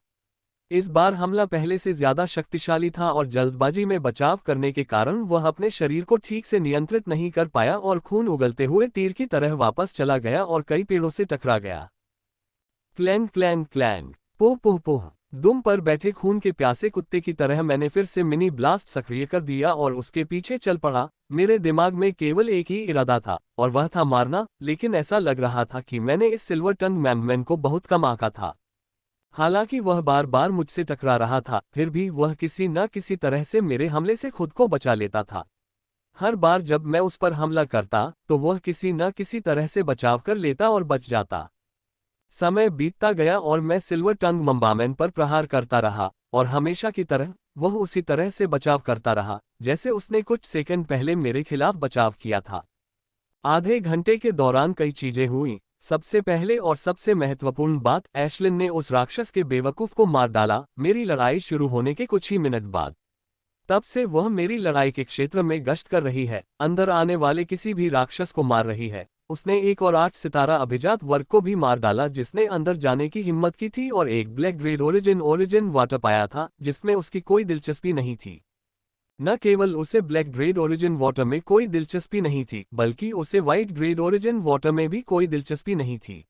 इस बार हमला पहले से ज्यादा शक्तिशाली था और जल्दबाजी में बचाव करने के कारण वह अपने शरीर को ठीक से नियंत्रित नहीं कर पाया और खून उगलते हुए तीर की तरह वापस चला गया और कई पेड़ों से टकरा गया। क्लैंग क्लैंग क्लैंग, पोह पोह पोह। दुम पर बैठे खून के प्यासे कुत्ते की तरह मैंने फिर से मिनी ब्लास्ट सक्रिय कर दिया और उसके पीछे चल पड़ा। मेरे दिमाग में केवल एक ही इरादा था और वह था मारना, लेकिन ऐसा लग रहा था कि मैंने इस सिल्वर टंग मैममैन को बहुत कम आंका था। हालांकि वह बार बार मुझसे टकरा रहा था, फिर भी वह किसी न किसी तरह से मेरे हमले से खुद को बचा लेता था। हर बार जब मैं उस पर हमला करता तो वह किसी न किसी तरह से बचाव कर लेता और बच जाता। समय बीतता गया और मैं सिल्वर टंग मम्बामैन पर प्रहार करता रहा और हमेशा की तरह वह उसी तरह से बचाव करता रहा जैसे उसने कुछ सेकंड पहले मेरे खिलाफ बचाव किया था। आधे घंटे के दौरान कई चीजें हुईं। सबसे पहले और सबसे महत्वपूर्ण बात, एशलिन ने उस राक्षस के बेवकूफ को मार डाला मेरी लड़ाई शुरू होने के कुछ ही मिनट बाद। तब से वह मेरी लड़ाई के क्षेत्र में गश्त कर रही है, अंदर आने वाले किसी भी राक्षस को मार रही है। उसने एक और 8 सितारा अभिजात वर्ग को भी मार डाला जिसने अंदर जाने की हिम्मत की थी और एक ब्लैक ग्रेड ओरिजिन वाटर पाया था जिसमें उसकी कोई दिलचस्पी नहीं थी। न केवल उसे ब्लैक ग्रेड ओरिजिन वाटर में कोई दिलचस्पी नहीं थी, बल्कि उसे व्हाइट ग्रेड ओरिजिन वाटर में भी कोई दिलचस्पी नहीं थी।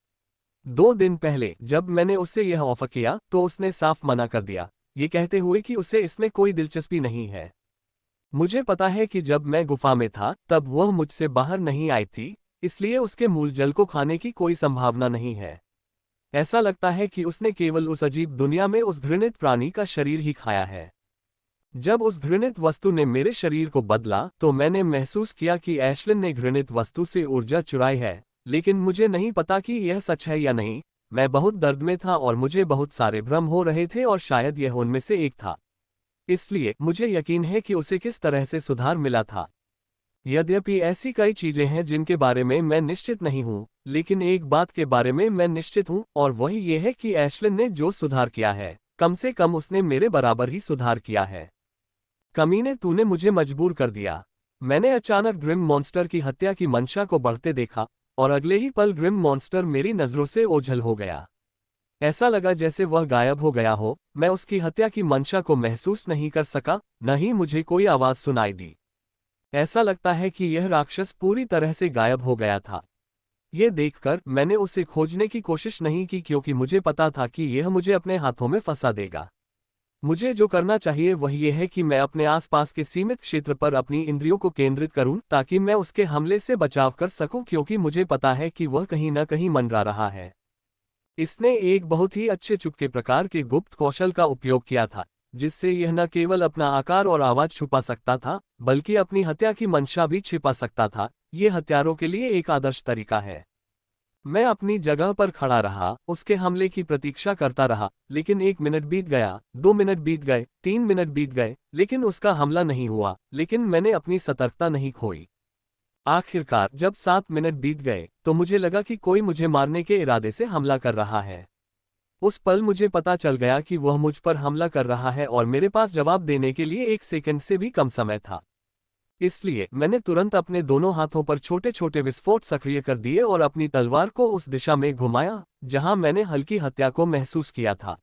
2 दिन पहले जब मैंने उससे यह ऑफर किया तो उसने साफ मना कर दिया, ये कहते हुए कि उसे इसमें कोई दिलचस्पी नहीं है। मुझे पता है कि जब मैं गुफा में था तब वह मुझसे बाहर नहीं आई थी, इसलिए उसके मूल जल को खाने की कोई संभावना नहीं है। ऐसा लगता है कि उसने केवल उस अजीब दुनिया में उस घृणित प्राणी का शरीर ही खाया है। जब उस घृणित वस्तु ने मेरे शरीर को बदला तो मैंने महसूस किया कि एशलिन ने घृणित वस्तु से ऊर्जा चुराई है, लेकिन मुझे नहीं पता कि यह सच है या नहीं। मैं बहुत दर्द में था और मुझे बहुत सारे भ्रम हो रहे थे और शायद यह उनमें से एक था। इसलिए मुझे यकीन है कि उसे किस तरह से सुधार मिला था। यद्यपि ऐसी कई चीजें हैं जिनके बारे में मैं निश्चित नहीं हूं, लेकिन एक बात के बारे में मैं निश्चित हूं और वही ये है कि एशलिन ने जो सुधार किया है, कम से कम उसने मेरे बराबर ही सुधार किया है। कमीने, तूने मुझे मजबूर कर दिया। मैंने अचानक ग्रिम मॉन्स्टर की हत्या की मंशा को बढ़ते देखा और अगले ही पल ग्रिम मॉन्स्टर मेरी नजरों से ओझल हो गया। ऐसा लगा जैसे वह गायब हो गया हो। मैं उसकी हत्या की मंशा को महसूस नहीं कर सका, न ही मुझे कोई आवाज सुनाई दी। ऐसा लगता है कि यह राक्षस पूरी तरह से गायब हो गया था। यह देखकर मैंने उसे खोजने की कोशिश नहीं की क्योंकि मुझे पता था कि यह मुझे अपने हाथों में फंसा देगा। मुझे जो करना चाहिए वह यह है कि मैं अपने आसपास के सीमित क्षेत्र पर अपनी इंद्रियों को केंद्रित करूं ताकि मैं उसके हमले से बचाव कर सकूं, क्योंकि मुझे पता है कि वह कहीं न कहीं मंडरा रहा है। इसने एक बहुत ही अच्छे चुपके प्रकार के गुप्त कौशल का उपयोग किया था, जिससे यह न केवल अपना आकार और आवाज छुपा सकता था, बल्कि अपनी हत्या की मंशा भी छिपा सकता था। यह हत्यारों के लिए एक आदर्श तरीका है। मैं अपनी जगह पर खड़ा रहा, उसके हमले की प्रतीक्षा करता रहा, लेकिन 1 मिनट बीत गया, 2 मिनट बीत गए, 3 मिनट बीत गए, लेकिन उसका हमला नहीं हुआ। लेकिन मैंने अपनी सतर्कता नहीं खोई। आखिरकार जब 7 मिनट बीत गए तो मुझे लगा कि कोई मुझे मारने के इरादे से हमला कर रहा है। उस पल मुझे पता चल गया कि वह मुझ पर हमला कर रहा है और मेरे पास जवाब देने के लिए 1 सेकंड से भी कम समय था। इसलिए मैंने तुरंत अपने दोनों हाथों पर छोटे छोटे विस्फोट सक्रिय कर दिए और अपनी तलवार को उस दिशा में घुमाया जहां मैंने हल्की हत्या को महसूस किया था।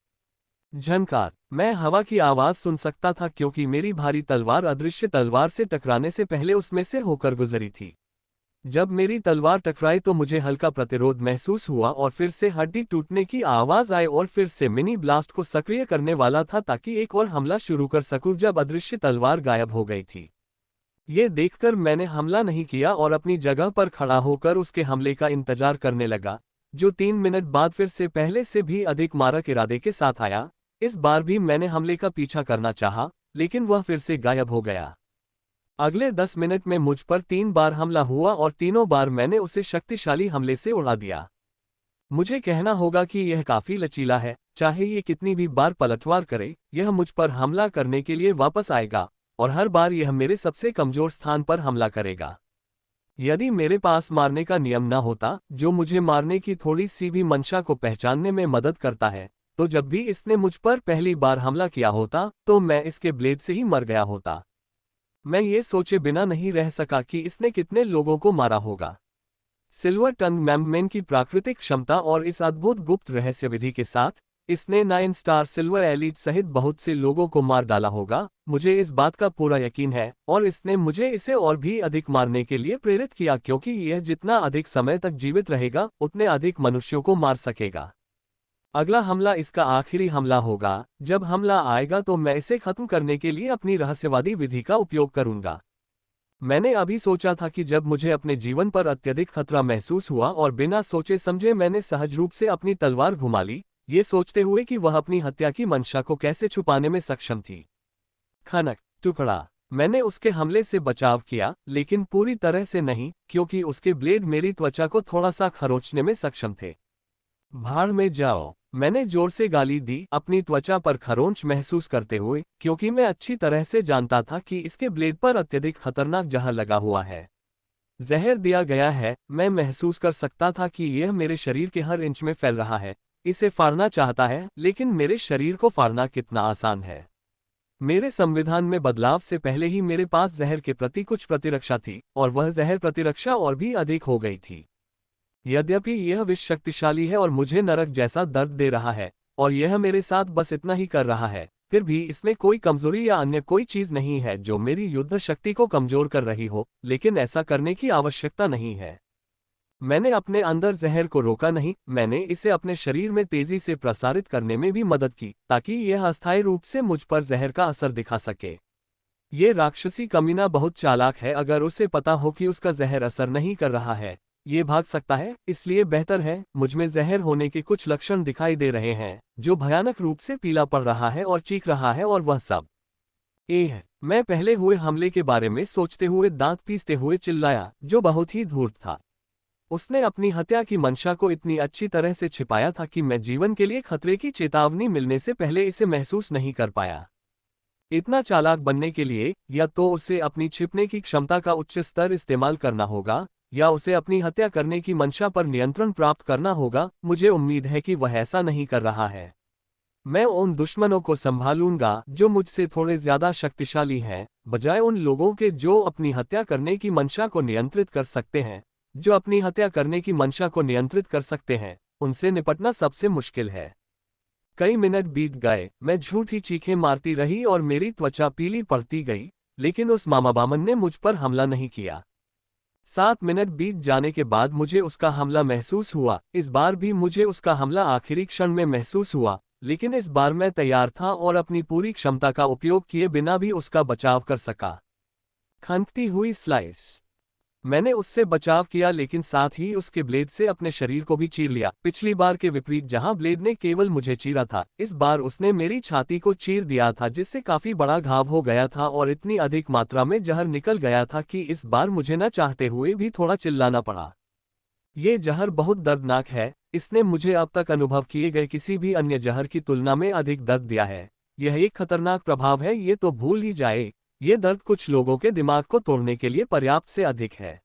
झनकार, मैं हवा की आवाज सुन सकता था क्योंकि मेरी भारी तलवार अदृश्य तलवार से टकराने से पहले उसमें से होकर गुजरी थी। जब मेरी तलवार टकराई तो मुझे हल्का प्रतिरोध महसूस हुआ और फिर से हड्डी टूटने की आवाज आई और फिर से मिनी ब्लास्ट को सक्रिय करने वाला था ताकि एक और हमला शुरू कर सकूं जब अदृश्य तलवार गायब हो गई थी। ये देखकर मैंने हमला नहीं किया और अपनी जगह पर खड़ा होकर उसके हमले का इंतजार करने लगा, जो 3 मिनट बाद फिर से पहले से भी अधिक मारक इरादे के साथ आया। इस बार भी मैंने हमले का पीछा करना चाहा, लेकिन वह फिर से गायब हो गया। अगले 10 मिनट में मुझ पर 3 बार हमला हुआ और तीनों बार मैंने उसे शक्तिशाली हमले से उड़ा दिया। मुझे कहना होगा कि यह काफी लचीला है, चाहे ये कितनी भी बार पलटवार करे, यह मुझ पर हमला करने के लिए वापस आएगा और हर बार यह मेरे सबसे कमजोर स्थान पर हमला करेगा। यदि मेरे पास मारने का नियम न होता जो मुझे मारने की थोड़ी सी भी मंशा को पहचानने में मदद करता है, तो जब भी इसने मुझ पर पहली बार हमला किया होता तो मैं इसके ब्लेड से ही मर गया होता। मैं ये सोचे बिना नहीं रह सका कि इसने कितने लोगों को मारा होगा। सिल्वर टंग मैममैन की प्राकृतिक क्षमता और इस अद्भुत गुप्त रहस्य विधि के साथ इसने 9 स्टार सिल्वर एलीट सहित बहुत से लोगों को मार डाला होगा, मुझे इस बात का पूरा यकीन है, और इसने मुझे इसे और भी अधिक मारने के लिए प्रेरित किया क्योंकि यह जितना अधिक समय तक जीवित रहेगा उतने अधिक मनुष्यों को मार सकेगा। अगला हमला इसका आखिरी हमला होगा। जब हमला आएगा तो मैं इसे खत्म करने के लिए अपनी रहस्यवादी विधि का उपयोग करूंगा। मैंने अभी सोचा था कि जब मुझे अपने जीवन पर अत्यधिक खतरा महसूस हुआ और बिना सोचे समझे मैंने सहज रूप से अपनी तलवार घुमा ली, ये सोचते हुए कि वह अपनी हत्या की मंशा को कैसे छुपाने में सक्षम थी। खनक टुकड़ा। मैंने उसके हमले से बचाव किया, लेकिन पूरी तरह से नहीं, क्योंकि उसके ब्लेड मेरी त्वचा को थोड़ा सा खरोंचने में सक्षम थे। भाड़ में जाओ। मैंने जोर से गाली दी, अपनी त्वचा पर खरोंच महसूस करते हुए, क्योंकि मैं अच्छी तरह से जानता था कि इसके ब्लेड पर अत्यधिक खतरनाक जहर लगा हुआ है। जहर दिया गया है। मैं महसूस कर सकता था कि यह मेरे शरीर के हर इंच में फैल रहा है। इसे फाड़ना चाहता है, लेकिन मेरे शरीर को फाड़ना कितना आसान है। मेरे संविधान में बदलाव से पहले ही मेरे पास जहर के प्रति कुछ प्रतिरक्षा थी, और वह जहर प्रतिरक्षा और भी अधिक हो गई थी। यद्यपि यह विष शक्तिशाली है और मुझे नरक जैसा दर्द दे रहा है, और यह मेरे साथ बस इतना ही कर रहा है, फिर भी इसमें कोई कमजोरी या अन्य कोई चीज नहीं है जो मेरी युद्ध शक्ति को कमजोर कर रही हो, लेकिन ऐसा करने की आवश्यकता नहीं है। मैंने अपने अंदर जहर को रोका नहीं, मैंने इसे अपने शरीर में तेजी से प्रसारित करने में भी मदद की, ताकि यह अस्थायी रूप से मुझ पर जहर का असर दिखा सके। ये राक्षसी कमीना बहुत चालाक है। अगर उसे पता हो कि उसका जहर असर नहीं कर रहा है, ये भाग सकता है, इसलिए बेहतर है। मुझमें जहर होने के कुछ लक्षण दिखाई दे रहे हैं, जो भयानक रूप से पीला पड़ रहा है और चीख रहा है, और वह सब मैं पहले हुए हमले के बारे में सोचते हुए दांत पीसते हुए चिल्लाया, जो बहुत ही धूर्त था। उसने अपनी हत्या की मंशा को इतनी अच्छी तरह से छिपाया था कि मैं जीवन के लिए खतरे की चेतावनी मिलने से पहले इसे महसूस नहीं कर पाया। इतना चालाक बनने के लिए या तो उसे अपनी छिपने की क्षमता का उच्च स्तर इस्तेमाल करना होगा, या उसे अपनी हत्या करने की मंशा पर नियंत्रण प्राप्त करना होगा। मुझे उम्मीद है कि वह ऐसा नहीं कर रहा है। मैं उन दुश्मनों को संभालूंगा जो मुझसे थोड़े ज्यादा शक्तिशाली हैं, बजाय उन लोगों के जो अपनी हत्या करने की मंशा को नियंत्रित कर सकते हैं। जो अपनी हत्या करने की मंशा को नियंत्रित कर सकते हैं, उनसे निपटना सबसे मुश्किल है। कई मिनट बीत गए, मैं झूठी चीखें मारती रही और मेरी त्वचा पीली पड़ती गई, लेकिन उस मामाबामन ने मुझ पर हमला नहीं किया। 7 मिनट बीत जाने के बाद मुझे उसका हमला महसूस हुआ। इस बार भी मुझे उसका हमला आखिरी क्षण में महसूस हुआ, लेकिन इस बार मैं तैयार था और अपनी पूरी क्षमता का उपयोग किए बिना भी उसका बचाव कर सका। खनकती हुई स्लाइस। मैंने उससे बचाव किया, लेकिन साथ ही उसके ब्लेड से अपने शरीर को भी चीर लिया। पिछली बार के विपरीत जहां ब्लेड ने केवल मुझे चीरा था, इस बार उसने मेरी छाती को चीर दिया था, जिससे काफी बड़ा घाव हो गया था और इतनी अधिक मात्रा में जहर निकल गया था कि इस बार मुझे न चाहते हुए भी थोड़ा चिल्लाना पड़ा। ये जहर बहुत दर्दनाक है। इसने मुझे अब तक अनुभव किए गए किसी भी अन्य जहर की तुलना में अधिक दर्द दिया है। यह एक खतरनाक प्रभाव है, ये तो भूल ही जाए। ये दर्द कुछ लोगों के दिमाग को तोड़ने के लिए पर्याप्त से अधिक है।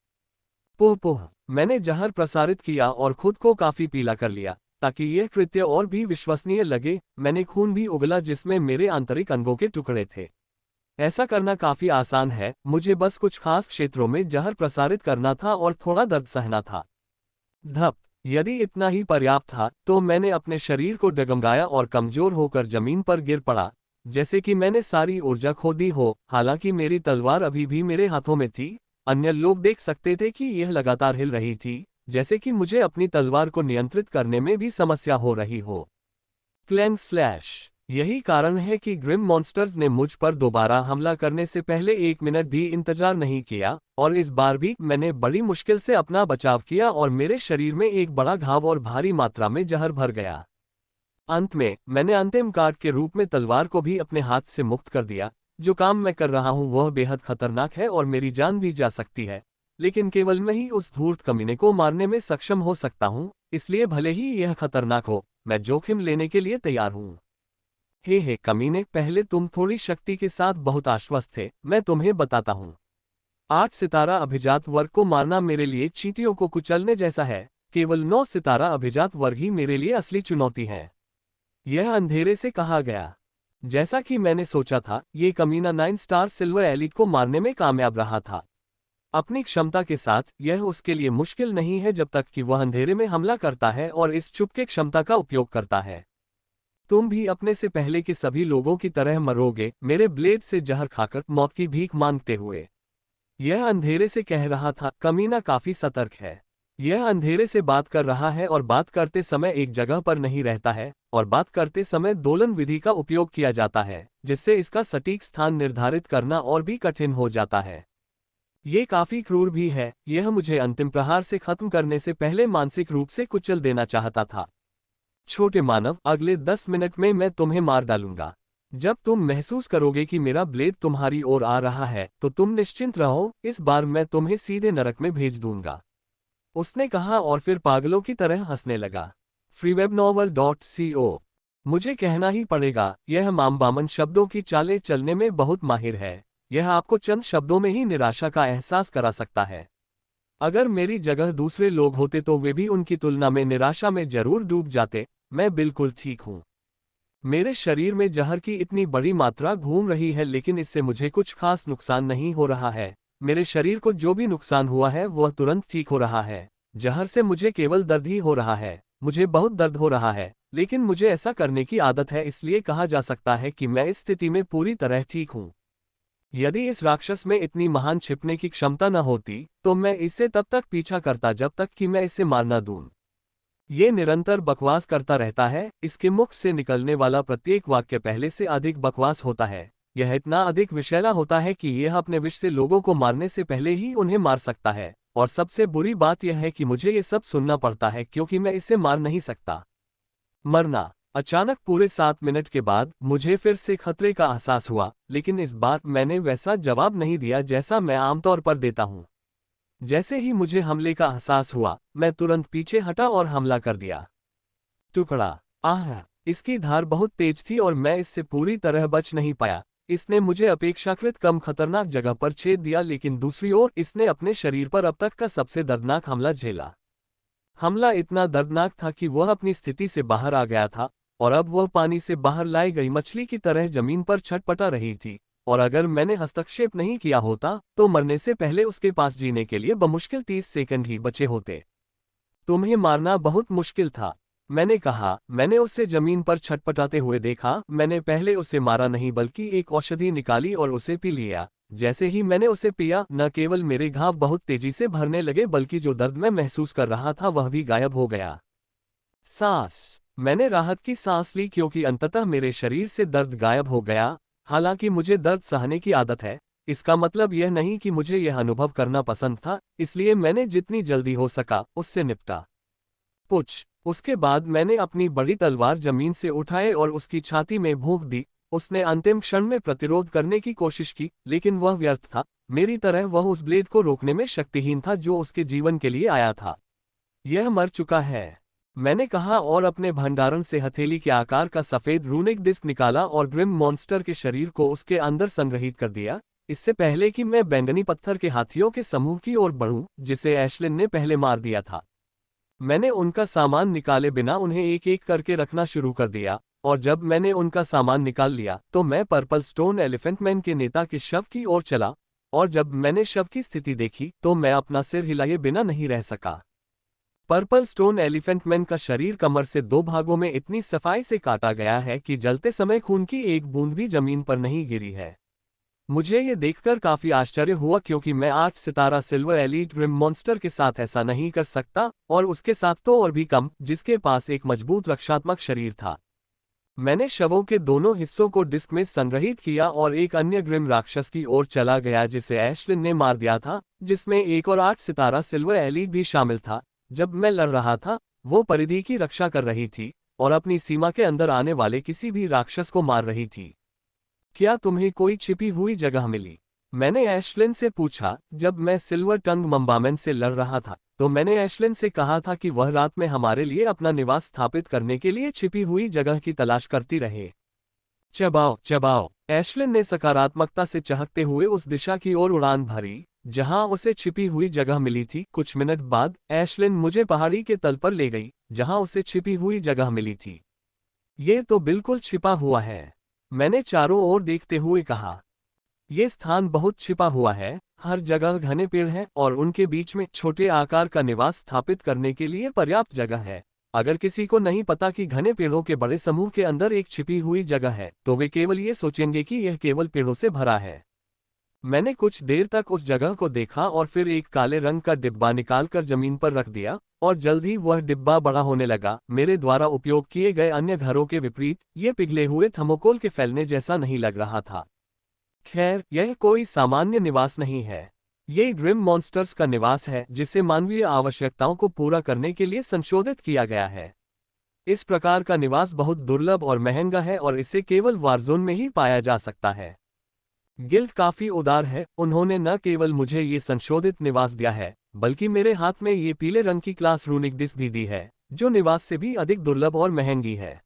पोह मैंने जहर प्रसारित किया और खुद को काफी पीला कर लिया, ताकि यह कृत्य और भी विश्वसनीय लगे। मैंने खून भी उगला जिसमें मेरे आंतरिक अंगों के टुकड़े थे। ऐसा करना काफी आसान है, मुझे बस कुछ खास क्षेत्रों में जहर प्रसारित करना था और थोड़ा दर्द सहना था। धप। यदि इतना ही पर्याप्त था तो मैंने अपने शरीर को डगमगाया और कमजोर होकर जमीन पर गिर पड़ा, जैसे कि मैंने सारी ऊर्जा खो दी हो। हालांकि मेरी तलवार अभी भी मेरे हाथों में थी। अन्य लोग देख सकते थे कि यह लगातार हिल रही थी, जैसे कि मुझे अपनी तलवार को नियंत्रित करने में भी समस्या हो रही हो। Clang slash. यही कारण है कि ग्रिम मॉन्स्टर्स ने मुझ पर दोबारा हमला करने से पहले 1 मिनट भी इंतजार नहीं किया, और इस बार भी मैंने बड़ी मुश्किल से अपना बचाव किया और मेरे शरीर में एक बड़ा घाव और भारी मात्रा में जहर भर गया। अंत में मैंने अंतिम कार्ड के रूप में तलवार को भी अपने हाथ से मुक्त कर दिया। जो काम मैं कर रहा हूं वह बेहद खतरनाक है और मेरी जान भी जा सकती है, लेकिन केवल मैं ही उस धूर्त कमीने को मारने में सक्षम हो सकता हूं। इसलिए भले ही यह खतरनाक हो, मैं जोखिम लेने के लिए तैयार हूं। हे कमीने, पहले तुम थोड़ी शक्ति के साथ बहुत आश्वस्त थे, मैं तुम्हें बताता हूं। 8 सितारा अभिजात वर्ग को मारना मेरे लिए चींटियों को कुचलने जैसा है, केवल 9 सितारा अभिजात वर्ग ही मेरे लिए असली चुनौती है। यह अंधेरे से कहा गया। जैसा कि मैंने सोचा था, ये कमीना 9 स्टार सिल्वर एलीट को मारने में कामयाब रहा था। अपनी क्षमता के साथ यह उसके लिए मुश्किल नहीं है जब तक कि वह अंधेरे में हमला करता है और इस चुपके क्षमता का उपयोग करता है। तुम भी अपने से पहले के सभी लोगों की तरह मरोगे, मेरे ब्लेड से जहर खाकर मौत की भीख मांगते हुए। यह अंधेरे से कह रहा था। कमीना काफी सतर्क है। यह अंधेरे से बात कर रहा है और बात करते समय एक जगह पर नहीं रहता है, और बात करते समय दोलन विधि का उपयोग किया जाता है, जिससे इसका सटीक स्थान निर्धारित करना और भी कठिन हो जाता है। ये काफी क्रूर भी है। यह मुझे अंतिम प्रहार से खत्म करने से पहले मानसिक रूप से कुचल देना चाहता था। छोटे मानव, अगले 10 मिनट में मैं तुम्हें मार डालूंगा। जब तुम महसूस करोगे कि मेरा ब्लेड तुम्हारी ओर आ रहा है तो तुम निश्चिंत रहो, इस बार मैं तुम्हें सीधे नरक में भेज दूंगा, उसने कहा और फिर पागलों की तरह हंसने लगा। freewebnovel.co। मुझे कहना ही पड़ेगा, यह मामबामन शब्दों की चालें चलने में बहुत माहिर है। यह आपको चंद शब्दों में ही निराशा का एहसास करा सकता है। अगर मेरी जगह दूसरे लोग होते तो वे भी उनकी तुलना में निराशा में जरूर डूब जाते। मैं बिल्कुल ठीक हूँ। मेरे शरीर में जहर की इतनी बड़ी मात्रा घूम रही है, लेकिन इससे मुझे कुछ खास नुकसान नहीं हो रहा है। मेरे शरीर को जो भी नुकसान हुआ है वह तुरंत ठीक हो रहा है। जहर से मुझे केवल दर्द ही हो रहा है। मुझे बहुत दर्द हो रहा है, लेकिन मुझे ऐसा करने की आदत है, इसलिए कहा जा सकता है कि मैं इस स्थिति में पूरी तरह ठीक हूँ। यदि इस राक्षस में इतनी महान छिपने की क्षमता न होती तो मैं इससे तब तक पीछा करता जब तक कि मैं इसे मार न दूं। ये निरंतर बकवास करता रहता है। इसके मुख से निकलने वाला प्रत्येक वाक्य पहले से अधिक बकवास होता है। यह इतना अधिक विषैला होता है कि यह अपने विष से लोगों को मारने से पहले ही उन्हें मार सकता है। और सबसे बुरी बात यह है कि मुझे ये सब सुनना पड़ता है क्योंकि मैं इसे मार नहीं सकता। मरना। अचानक पूरे 7 मिनट के बाद मुझे फिर से खतरे का एहसास हुआ, लेकिन इस बार मैंने वैसा जवाब नहीं दिया जैसा मैं आमतौर पर देता हूँ। जैसे ही मुझे हमले का एहसास हुआ, मैं तुरंत पीछे हटा और हमला कर दिया। टुकड़ा। आह! इसकी धार बहुत तेज थी और मैं इससे पूरी तरह बच नहीं पाया। इसने मुझे अपेक्षाकृत कम खतरनाक जगह पर छेद दिया, लेकिन दूसरी ओर इसने अपने शरीर पर अब तक का सबसे दर्दनाक हमला झेला। हमला इतना दर्दनाक था कि वह अपनी स्थिति से बाहर आ गया था, और अब वह पानी से बाहर लाई गई मछली की तरह जमीन पर छटपटा रही थी, और अगर मैंने हस्तक्षेप नहीं किया होता तो मरने से पहले उसके पास जीने के लिए बमुश्किल 30 सेकंड ही बचे होते। तुम्हें मारना बहुत मुश्किल था, मैंने कहा। मैंने उसे जमीन पर छटपटाते हुए देखा। मैंने पहले उसे मारा नहीं बल्कि एक औषधि निकाली और उसे पी लिया। जैसे ही मैंने उसे पिया, न केवल मेरे घाव बहुत तेजी से भरने लगे बल्कि जो दर्द मैं महसूस कर रहा था वह भी गायब हो गया। सांस। मैंने राहत की सांस ली क्योंकि अंततः मेरे शरीर से दर्द गायब हो गया। हालांकि मुझे दर्द सहने की आदत है, इसका मतलब यह नहीं कि मुझे यह अनुभव करना पसंद था, इसलिए मैंने जितनी जल्दी हो सका उससे निपटा। पुछ। उसके बाद मैंने अपनी बड़ी तलवार जमीन से उठाए और उसकी छाती में भोंक दी। उसने अंतिम क्षण में प्रतिरोध करने की कोशिश की, लेकिन वह व्यर्थ था। मेरी तरह वह उस ब्लेड को रोकने में शक्तिहीन था जो उसके जीवन के लिए आया था। यह मर चुका है, मैंने कहा और अपने भंडारण से हथेली के आकार का सफेद रूनिक डिस्क निकाला और ग्रिम मॉन्स्टर के शरीर को उसके अंदर संग्रहित कर दिया, इससे पहले कि मैं बैंगनी पत्थर के हाथियों के समूह की ओर बढ़ूं जिसे एशलिन ने पहले मार दिया था। मैंने उनका सामान निकाले बिना उन्हें एक एक करके रखना शुरू कर दिया, और जब मैंने उनका सामान निकाल लिया तो मैं पर्पल स्टोन एलिफेंट मैन के नेता के शव की ओर चला, और जब मैंने शव की स्थिति देखी तो मैं अपना सिर हिलाए बिना नहीं रह सका। पर्पल स्टोन एलिफेंट मैन का शरीर कमर से 2 भागों में इतनी सफाई से काटा गया है कि जलते समय खून की एक बूंद भी जमीन पर नहीं गिरी है। मुझे ये देखकर काफी आश्चर्य हुआ क्योंकि मैं 8 सितारा सिल्वर एलीट ग्रिम मॉन्स्टर के साथ ऐसा नहीं कर सकता, और उसके साथ तो और भी कम, जिसके पास एक मजबूत रक्षात्मक शरीर था। मैंने शवों के दोनों हिस्सों को डिस्क में संग्रहित किया और एक अन्य ग्रिम राक्षस की ओर चला गया जिसे एशलिन ने मार दिया था, जिसमें एक और 8 सितारा सिल्वर एलीट भी शामिल था। जब मैं लड़ रहा था, वो परिधि की रक्षा कर रही थी और अपनी सीमा के अंदर आने वाले किसी भी राक्षस को मार रही थी। क्या तुम्हें कोई छिपी हुई जगह मिली? मैंने एशलिन से पूछा। जब मैं सिल्वर टंग मम्बामैन से लड़ रहा था तो मैंने एशलिन से कहा था कि वह रात में हमारे लिए अपना निवास स्थापित करने के लिए छिपी हुई जगह की तलाश करती रहे। चबाओ चबाओ। एशलिन ने सकारात्मकता से चहकते हुए उस दिशा की ओर उड़ान भरी जहां उसे छिपी हुई जगह मिली थी। कुछ मिनट बाद एशलिन मुझे पहाड़ी के तल पर ले गई, जहां उसे छिपी हुई जगह मिली थी। ये तो बिल्कुल छिपा हुआ है, मैंने चारों ओर देखते हुए कहा। ये स्थान बहुत छिपा हुआ है, हर जगह घने पेड़ हैं और उनके बीच में छोटे आकार का निवास स्थापित करने के लिए पर्याप्त जगह है। अगर किसी को नहीं पता कि घने पेड़ों के बड़े समूह के अंदर एक छिपी हुई जगह है, तो वे केवल ये सोचेंगे कि यह केवल पेड़ों से भरा है। मैंने कुछ देर तक उस जगह को देखा और फिर एक काले रंग का डिब्बा निकालकर जमीन पर रख दिया, और जल्द ही वह डिब्बा बड़ा होने लगा। मेरे द्वारा उपयोग किए गए अन्य घरों के विपरीत ये पिघले हुए थर्मोकोल के फैलने जैसा नहीं लग रहा था। खैर, यह कोई सामान्य निवास नहीं है। ये ग्रिम मॉन्स्टर्स का निवास है, जिसे मानवीय आवश्यकताओं को पूरा करने के लिए संशोधित किया गया है। इस प्रकार का निवास बहुत दुर्लभ और महंगा है और इसे केवल वारजोन में ही पाया जा सकता है। गिल्ड काफी उदार है, उन्होंने न केवल मुझे ये संशोधित निवास दिया है, बल्कि मेरे हाथ में ये पीले रंग की क्लास रूनिक डिस्क भी दी है, जो निवास से भी अधिक दुर्लभ और महंगी है।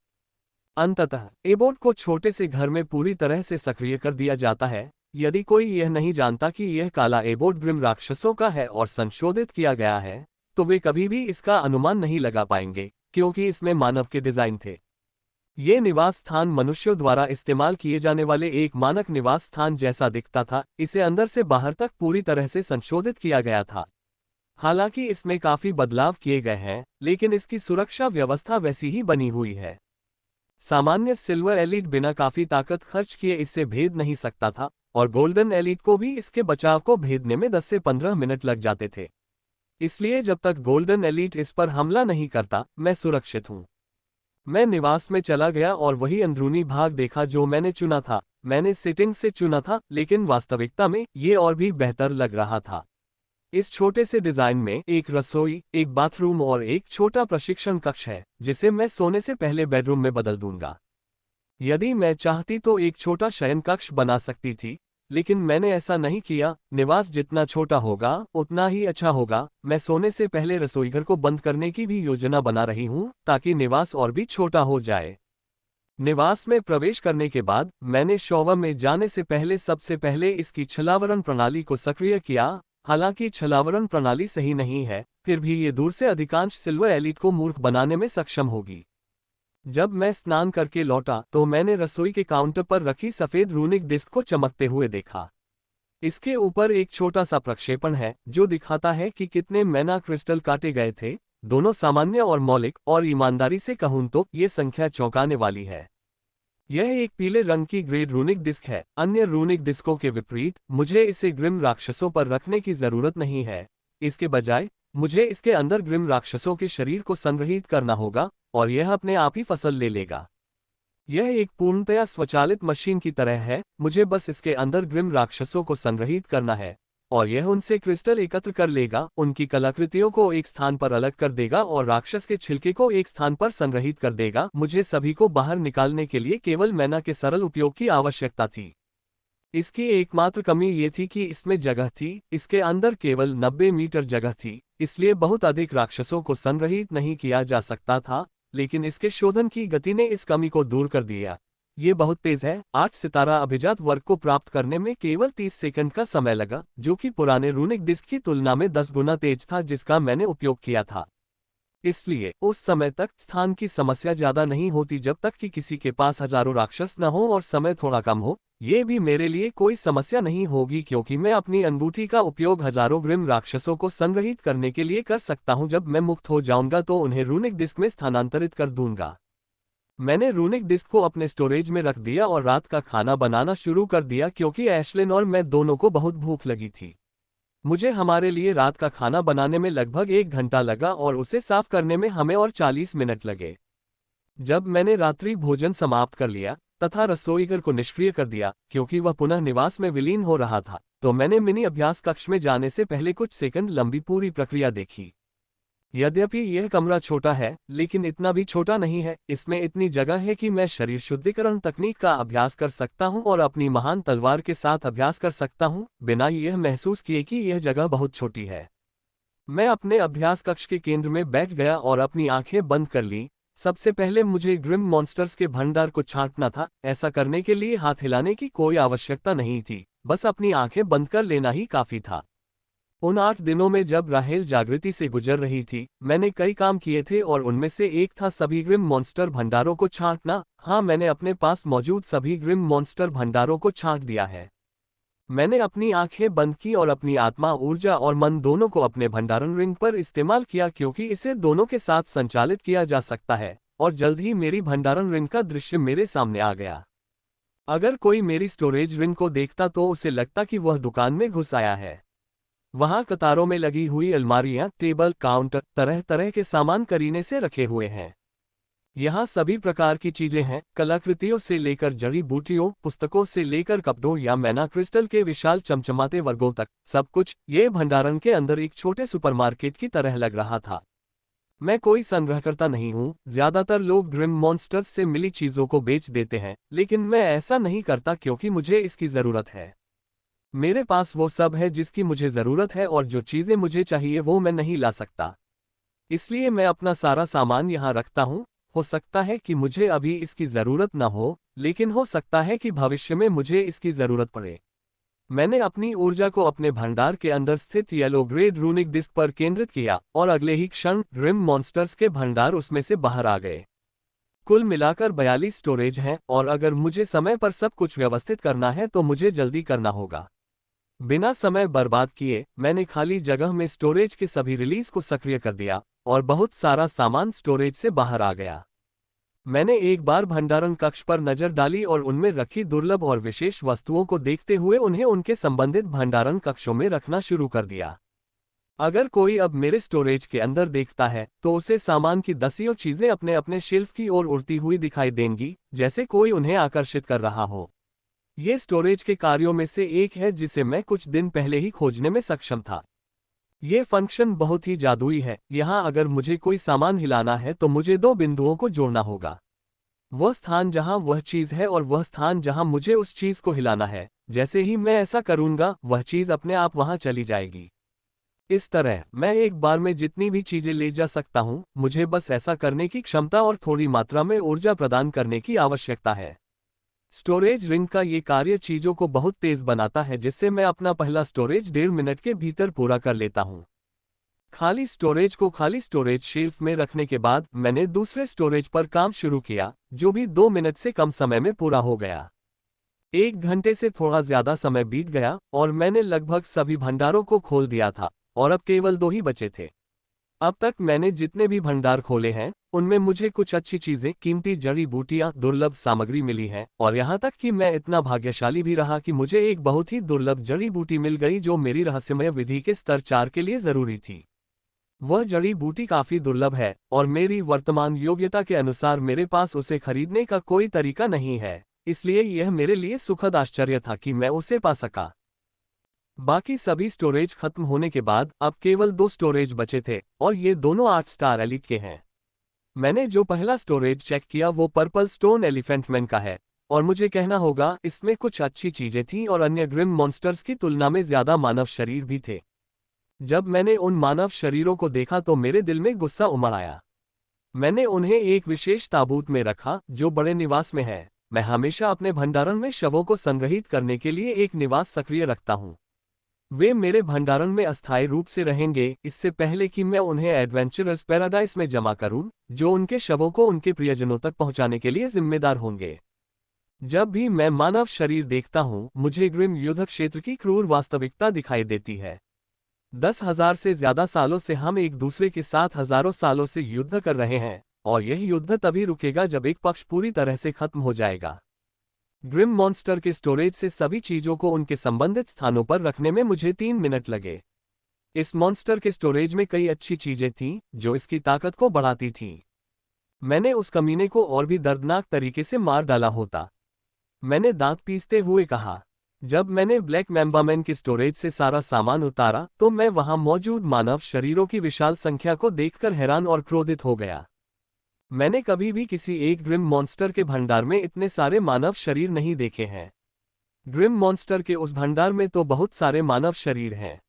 अंततः एबोट को छोटे से घर में पूरी तरह से सक्रिय कर दिया जाता है। यदि कोई यह नहीं जानता कि यह काला एबोट ग्रिम राक्षसों का है और संशोधित किया गया है, तो वे कभी भी इसका अनुमान नहीं लगा पाएंगे, क्योंकि इसमें मानव के डिजाइन थे। ये निवास स्थान मनुष्यों द्वारा इस्तेमाल किए जाने वाले एक मानक निवास स्थान जैसा दिखता था। इसे अंदर से बाहर तक पूरी तरह से संशोधित किया गया था। हालांकि इसमें काफी बदलाव किए गए हैं, लेकिन इसकी सुरक्षा व्यवस्था वैसी ही बनी हुई है। सामान्य सिल्वर एलिट बिना काफी ताकत खर्च किए इससे भेद नहीं सकता था, और गोल्डन एलिट को भी इसके बचाव को भेदने में 10 से 15 मिनट लग जाते थे। इसलिए जब तक गोल्डन एलिट इस पर हमला नहीं करता, मैं सुरक्षित हूं। मैं निवास में चला गया और वही अंदरूनी भाग देखा जो मैंने चुना था। मैंने सेटिंग से चुना था, लेकिन वास्तविकता में ये और भी बेहतर लग रहा था। इस छोटे से डिजाइन में एक रसोई, एक बाथरूम और एक छोटा प्रशिक्षण कक्ष है, जिसे मैं सोने से पहले बेडरूम में बदल दूंगा। यदि मैं चाहती तो एक छोटा शयन कक्ष बना सकती थी, लेकिन मैंने ऐसा नहीं किया। निवास जितना छोटा होगा उतना ही अच्छा होगा। मैं सोने से पहले रसोईघर को बंद करने की भी योजना बना रही हूँ, ताकि निवास और भी छोटा हो जाए। निवास में प्रवेश करने के बाद मैंने शॉवर में जाने से पहले सबसे पहले इसकी छलावरण प्रणाली को सक्रिय किया। हालांकि छलावरण प्रणाली सही नहीं है, फिर भी ये दूर से अधिकांश सिल्वर एलिट को मूर्ख बनाने में सक्षम होगी। जब मैं स्नान करके लौटा तो मैंने रसोई के काउंटर पर रखी सफेद रूनिक डिस्क को चमकते हुए देखा। इसके ऊपर एक छोटा सा प्रक्षेपण है, जो दिखाता है कि कितने मैना क्रिस्टल काटे गए थे, दोनों सामान्य और मौलिक। और ईमानदारी से कहूं तो ये संख्या चौंकाने वाली है। यह एक पीले रंग की ग्रेड रूनिक डिस्क है। अन्य रूनिक डिस्कों के विपरीत मुझे इसे ग्रिम राक्षसों पर रखने की जरूरत नहीं है। इसके बजाय मुझे इसके अंदर ग्रिम राक्षसों के शरीर को संग्रहित करना होगा, और यह अपने आप ही फसल ले लेगा। यह एक पूर्णतया स्वचालित मशीन की तरह है। मुझे बस इसके अंदर ग्रिम राक्षसों को संग्रहित करना है, और यह उनसे क्रिस्टल एकत्र कर लेगा, उनकी कलाकृतियों को एक स्थान पर अलग कर देगा और राक्षस के छिलके को एक स्थान पर संग्रहित कर देगा। मुझे सभी को बाहर निकालने के लिए केवल मैना के सरल उपयोग की आवश्यकता थी। इसकी एकमात्र कमी ये थी कि इसमें जगह थी। इसके अंदर केवल 90 मीटर जगह थी, इसलिए बहुत अधिक राक्षसों को संग्रहित नहीं किया जा सकता था। लेकिन इसके शोधन की गति ने इस कमी को दूर कर दिया। ये बहुत तेज है। 8 सितारा अभिजात वर्ग को प्राप्त करने में केवल 30 सेकंड का समय लगा, जो कि पुराने रूनिक डिस्क की तुलना में 10 गुना तेज था जिसका मैंने उपयोग किया था। इसलिए उस समय तक स्थान की समस्या ज्यादा नहीं होती जब तक कि किसी के पास हजारों राक्षस न हो और समय थोड़ा कम हो। ये भी मेरे लिए कोई समस्या नहीं होगी, क्योंकि मैं अपनी अंगूठी का उपयोग हजारों ग्रिम राक्षसों को संग्रहित करने के लिए कर सकता हूं। जब मैं मुक्त हो जाऊंगा तो उन्हें रूनिक डिस्क में स्थानांतरित कर दूंगा। मैंने रूनिक डिस्क को अपने स्टोरेज में रख दिया और रात का खाना बनाना शुरू कर दिया, क्योंकि एशलिन और मैं दोनों को बहुत भूख लगी थी। मुझे हमारे लिए रात का खाना बनाने में लगभग 1 घंटा लगा और उसे साफ करने में हमें और 40 मिनट लगे। जब मैंने रात्रि भोजन समाप्त कर लिया तथा रसोईघर को निष्क्रिय कर दिया, क्योंकि वह पुनः निवास में विलीन हो रहा था, तो मैंने मिनी अभ्यास कक्ष में जाने से पहले कुछ सेकंड लंबी पूरी प्रक्रिया देखी। यद्यपि यह कमरा छोटा है, लेकिन इतना भी छोटा नहीं है। इसमें इतनी जगह है कि मैं शरीर शुद्धिकरण तकनीक का अभ्यास कर सकता हूं और अपनी महान तलवार के साथ अभ्यास कर सकता हूं, बिना यह महसूस किए कि यह जगह बहुत छोटी है। मैं अपने अभ्यास कक्ष के केंद्र में बैठ गया और अपनी आंखें बंद कर ली। सबसे पहले मुझे ग्रिम मॉन्स्टर्स के भंडार को छांटना था। ऐसा करने के लिए हाथ हिलाने की कोई आवश्यकता नहीं थी, बस अपनी आंखें बंद कर लेना ही काफी था। उन 8 दिनों में जब राहेल जागृति से गुजर रही थी, मैंने कई काम किए थे और उनमें से एक था सभी ग्रिम मॉन्स्टर भंडारों को छांटना। हाँ, मैंने अपने पास मौजूद सभी ग्रिम मॉन्स्टर भंडारों को छांट दिया है। मैंने अपनी आंखें बंद की और अपनी आत्मा, ऊर्जा और मन दोनों को अपने भंडारण रिंग पर इस्तेमाल किया, क्योंकि इसे दोनों के साथ संचालित किया जा सकता है। और जल्द ही मेरी भंडारण रिंग का दृश्य मेरे सामने आ गया। अगर कोई मेरी स्टोरेज रिंग को देखता तो उसे लगता कि वह दुकान में घुस आया है। वहां कतारों में लगी हुई अलमारियां, टेबल, काउंटर, तरह तरह के सामान करीने से रखे हुए हैं। यहाँ सभी प्रकार की चीजें हैं, कलाकृतियों से लेकर जड़ी बूटियों, पुस्तकों से लेकर कपड़ों या मैना क्रिस्टल के विशाल चमचमाते वर्गों तक, सब कुछ ये भंडारण के अंदर एक छोटे सुपरमार्केट की तरह लग रहा था। मैं कोई संग्रहकर्ता नहीं हूँ। ज्यादातर लोग ग्रिम मॉन्स्टर्स से मिली चीजों को बेच देते हैं, लेकिन मैं ऐसा नहीं करता क्योंकि मुझे इसकी जरूरत है। मेरे पास वो सब है जिसकी मुझे जरूरत है, और जो चीजें मुझे चाहिए वो मैं नहीं ला सकता। इसलिए मैं अपना सारा सामान यहाँ रखता हूँ। हो सकता है कि मुझे अभी इसकी जरूरत न हो, लेकिन हो सकता है कि भविष्य में मुझे इसकी जरूरत पड़े। मैंने अपनी ऊर्जा को अपने भंडार के अंदर स्थित येलो ग्रेड रूनिक डिस्क पर केंद्रित किया और अगले ही क्षण ग्रिम मॉन्स्टर्स के भंडार उसमें से बाहर आ गए। कुल मिलाकर 42 स्टोरेज हैं, और अगर मुझे समय पर सब कुछ व्यवस्थित करना है तो मुझे जल्दी करना होगा। बिना समय बर्बाद किए मैंने खाली जगह में स्टोरेज के सभी रिलीज को सक्रिय कर दिया और बहुत सारा सामान स्टोरेज से बाहर आ गया। मैंने एक बार भंडारण कक्ष पर नजर डाली और उनमें रखी दुर्लभ और विशेष वस्तुओं को देखते हुए उन्हें उनके संबंधित भंडारण कक्षों में रखना शुरू कर दिया। अगर कोई अब मेरे स्टोरेज के अंदर देखता है तो उसे सामान की दसियों चीजें अपने अपने शेल्फ की ओर उड़ती हुई दिखाई देंगी, जैसे कोई उन्हें आकर्षित कर रहा हो। ये स्टोरेज के कार्यों में से एक है जिसे मैं कुछ दिन पहले ही खोजने में सक्षम था। ये फंक्शन बहुत ही जादुई है। यहाँ अगर मुझे कोई सामान हिलाना है तो मुझे 2 बिंदुओं को जोड़ना होगा। वह स्थान जहाँ वह चीज है और वह स्थान जहाँ मुझे उस चीज को हिलाना है। जैसे ही मैं ऐसा करूंगा, वह चीज अपने आप वहां चली जाएगी। इस तरह मैं एक बार में जितनी भी चीजें ले जा सकता हूँ। मुझे बस ऐसा करने की क्षमता और थोड़ी मात्रा में ऊर्जा प्रदान करने की आवश्यकता है। स्टोरेज रिंग का ये कार्य चीजों को बहुत तेज बनाता है, जिससे मैं अपना पहला स्टोरेज 1.5 मिनट के भीतर पूरा कर लेता हूँ। खाली स्टोरेज को खाली स्टोरेज शेल्फ में रखने के बाद मैंने दूसरे स्टोरेज पर काम शुरू किया, जो भी 2 मिनट से कम समय में पूरा हो गया। 1 घंटे से थोड़ा ज्यादा समय बीत गया और मैंने लगभग सभी भंडारों को खोल दिया था, और अब केवल 2 ही बचे थे। अब तक मैंने जितने भी भंडार खोले हैं, उनमें मुझे कुछ अच्छी चीजें, कीमती जड़ी बूटियां, दुर्लभ सामग्री मिली है, और यहाँ तक कि मैं इतना भाग्यशाली भी रहा कि मुझे एक बहुत ही दुर्लभ जड़ी बूटी मिल गई जो मेरी रहस्यमय विधि के स्तर 4 के लिए जरूरी थी। वह जड़ी बूटी काफी दुर्लभ है और मेरी वर्तमान योग्यता के अनुसार मेरे पास उसे खरीदने का कोई तरीका नहीं है, इसलिए यह मेरे लिए सुखद आश्चर्य था कि मैं उसे पा सका। बाकी सभी स्टोरेज खत्म होने के बाद अब केवल 2 स्टोरेज बचे थे, और ये दोनों 8 स्टार एलिट के हैं। मैंने जो पहला स्टोरेज चेक किया वो पर्पल स्टोन एलिफेंट मैन का है, और मुझे कहना होगा इसमें कुछ अच्छी चीजें थीं और अन्य ग्रिम मॉन्स्टर्स की तुलना में ज्यादा मानव शरीर भी थे। जब मैंने उन मानव शरीरों को देखा तो मेरे दिल में गुस्सा उमड़ आया। मैंने उन्हें एक विशेष ताबूत में रखा जो बड़े निवास में है। मैं हमेशा अपने भंडारण में शवों को संग्रहित करने के लिए एक निवास सक्रिय रखता हूँ। वे मेरे भंडारण में अस्थायी रूप से रहेंगे, इससे पहले कि मैं उन्हें एडवेंचरस पैराडाइस में जमा करूं, जो उनके शवों को उनके प्रियजनों तक पहुंचाने के लिए जिम्मेदार होंगे। जब भी मैं मानव शरीर देखता हूं, मुझे ग्रिम युद्ध क्षेत्र की क्रूर वास्तविकता दिखाई देती है। 10,000 से ज्यादा सालों से हम एक दूसरे के साथ हजारों सालों से युद्ध कर रहे हैं, और यह युद्ध तभी रुकेगा जब एक पक्ष पूरी तरह से खत्म हो जाएगा। ग्रिम मॉन्स्टर के स्टोरेज से सभी चीजों को उनके संबंधित स्थानों पर रखने में मुझे 3 मिनट लगे। इस मॉन्स्टर के स्टोरेज में कई अच्छी चीजें थीं जो इसकी ताकत को बढ़ाती थीं। मैंने उस कमीने को और भी दर्दनाक तरीके से मार डाला होता, मैंने दांत पीसते हुए कहा। जब मैंने ब्लैक मैम्बामैन के स्टोरेज से सारा सामान उतारा तो मैं वहां मौजूद मानव शरीरों की विशाल संख्या को देखकर हैरान और क्रोधित हो गया। मैंने कभी भी किसी एक ग्रिम मॉन्स्टर के भंडार में इतने सारे मानव शरीर नहीं देखे हैं। ग्रिम मॉन्स्टर के उस भंडार में तो बहुत सारे मानव शरीर हैं।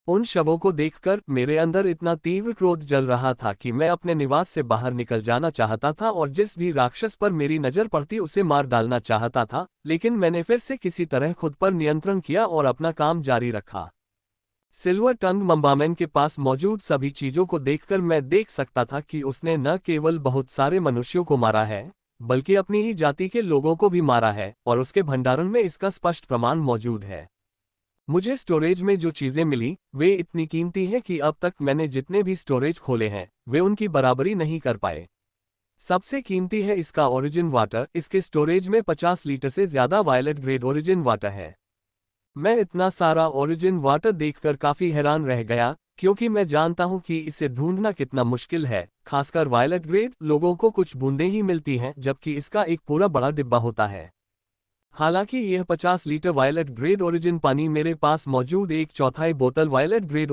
उन शवों को देखकर मेरे अंदर इतना तीव्र क्रोध जल रहा था कि मैं अपने निवास से बाहर निकल जाना चाहता था और जिस भी राक्षस पर मेरी नजर पड़ती उसे मार डालना चाहता था, लेकिन मैंने फिर से किसी तरह खुद पर नियंत्रण किया और अपना काम जारी रखा। सिल्वर टंग मम्बामैन के पास मौजूद सभी चीजों को देखकर मैं देख सकता था कि उसने न केवल बहुत सारे मनुष्यों को मारा है, बल्कि अपनी ही जाति के लोगों को भी मारा है, और उसके भंडारण में इसका स्पष्ट प्रमाण मौजूद है। मुझे स्टोरेज में जो चीजें मिली वे इतनी कीमती हैं कि अब तक मैंने जितने भी स्टोरेज खोले हैं वे उनकी बराबरी नहीं कर पाए। सबसे कीमती है इसका ओरिजिन वाटर। इसके स्टोरेज में 50 लीटर से ज्यादा वायलेट ग्रेड ओरिजिन वाटर है। मैं इतना सारा ओरिजिन वाटर देखकर काफी हैरान रह गया, क्योंकि मैं जानता हूं कि इसे ढूंढना कितना मुश्किल है, खासकर वायलेट ग्रेड। लोगों को कुछ बूंदें ही मिलती हैं, जबकि इसका एक पूरा बड़ा डिब्बा होता है। हालांकि यह 50 लीटर वायलेट ग्रेड ओरिजिन पानी मेरे पास मौजूद एक चौथाई बोतल वायलेट ग्रेड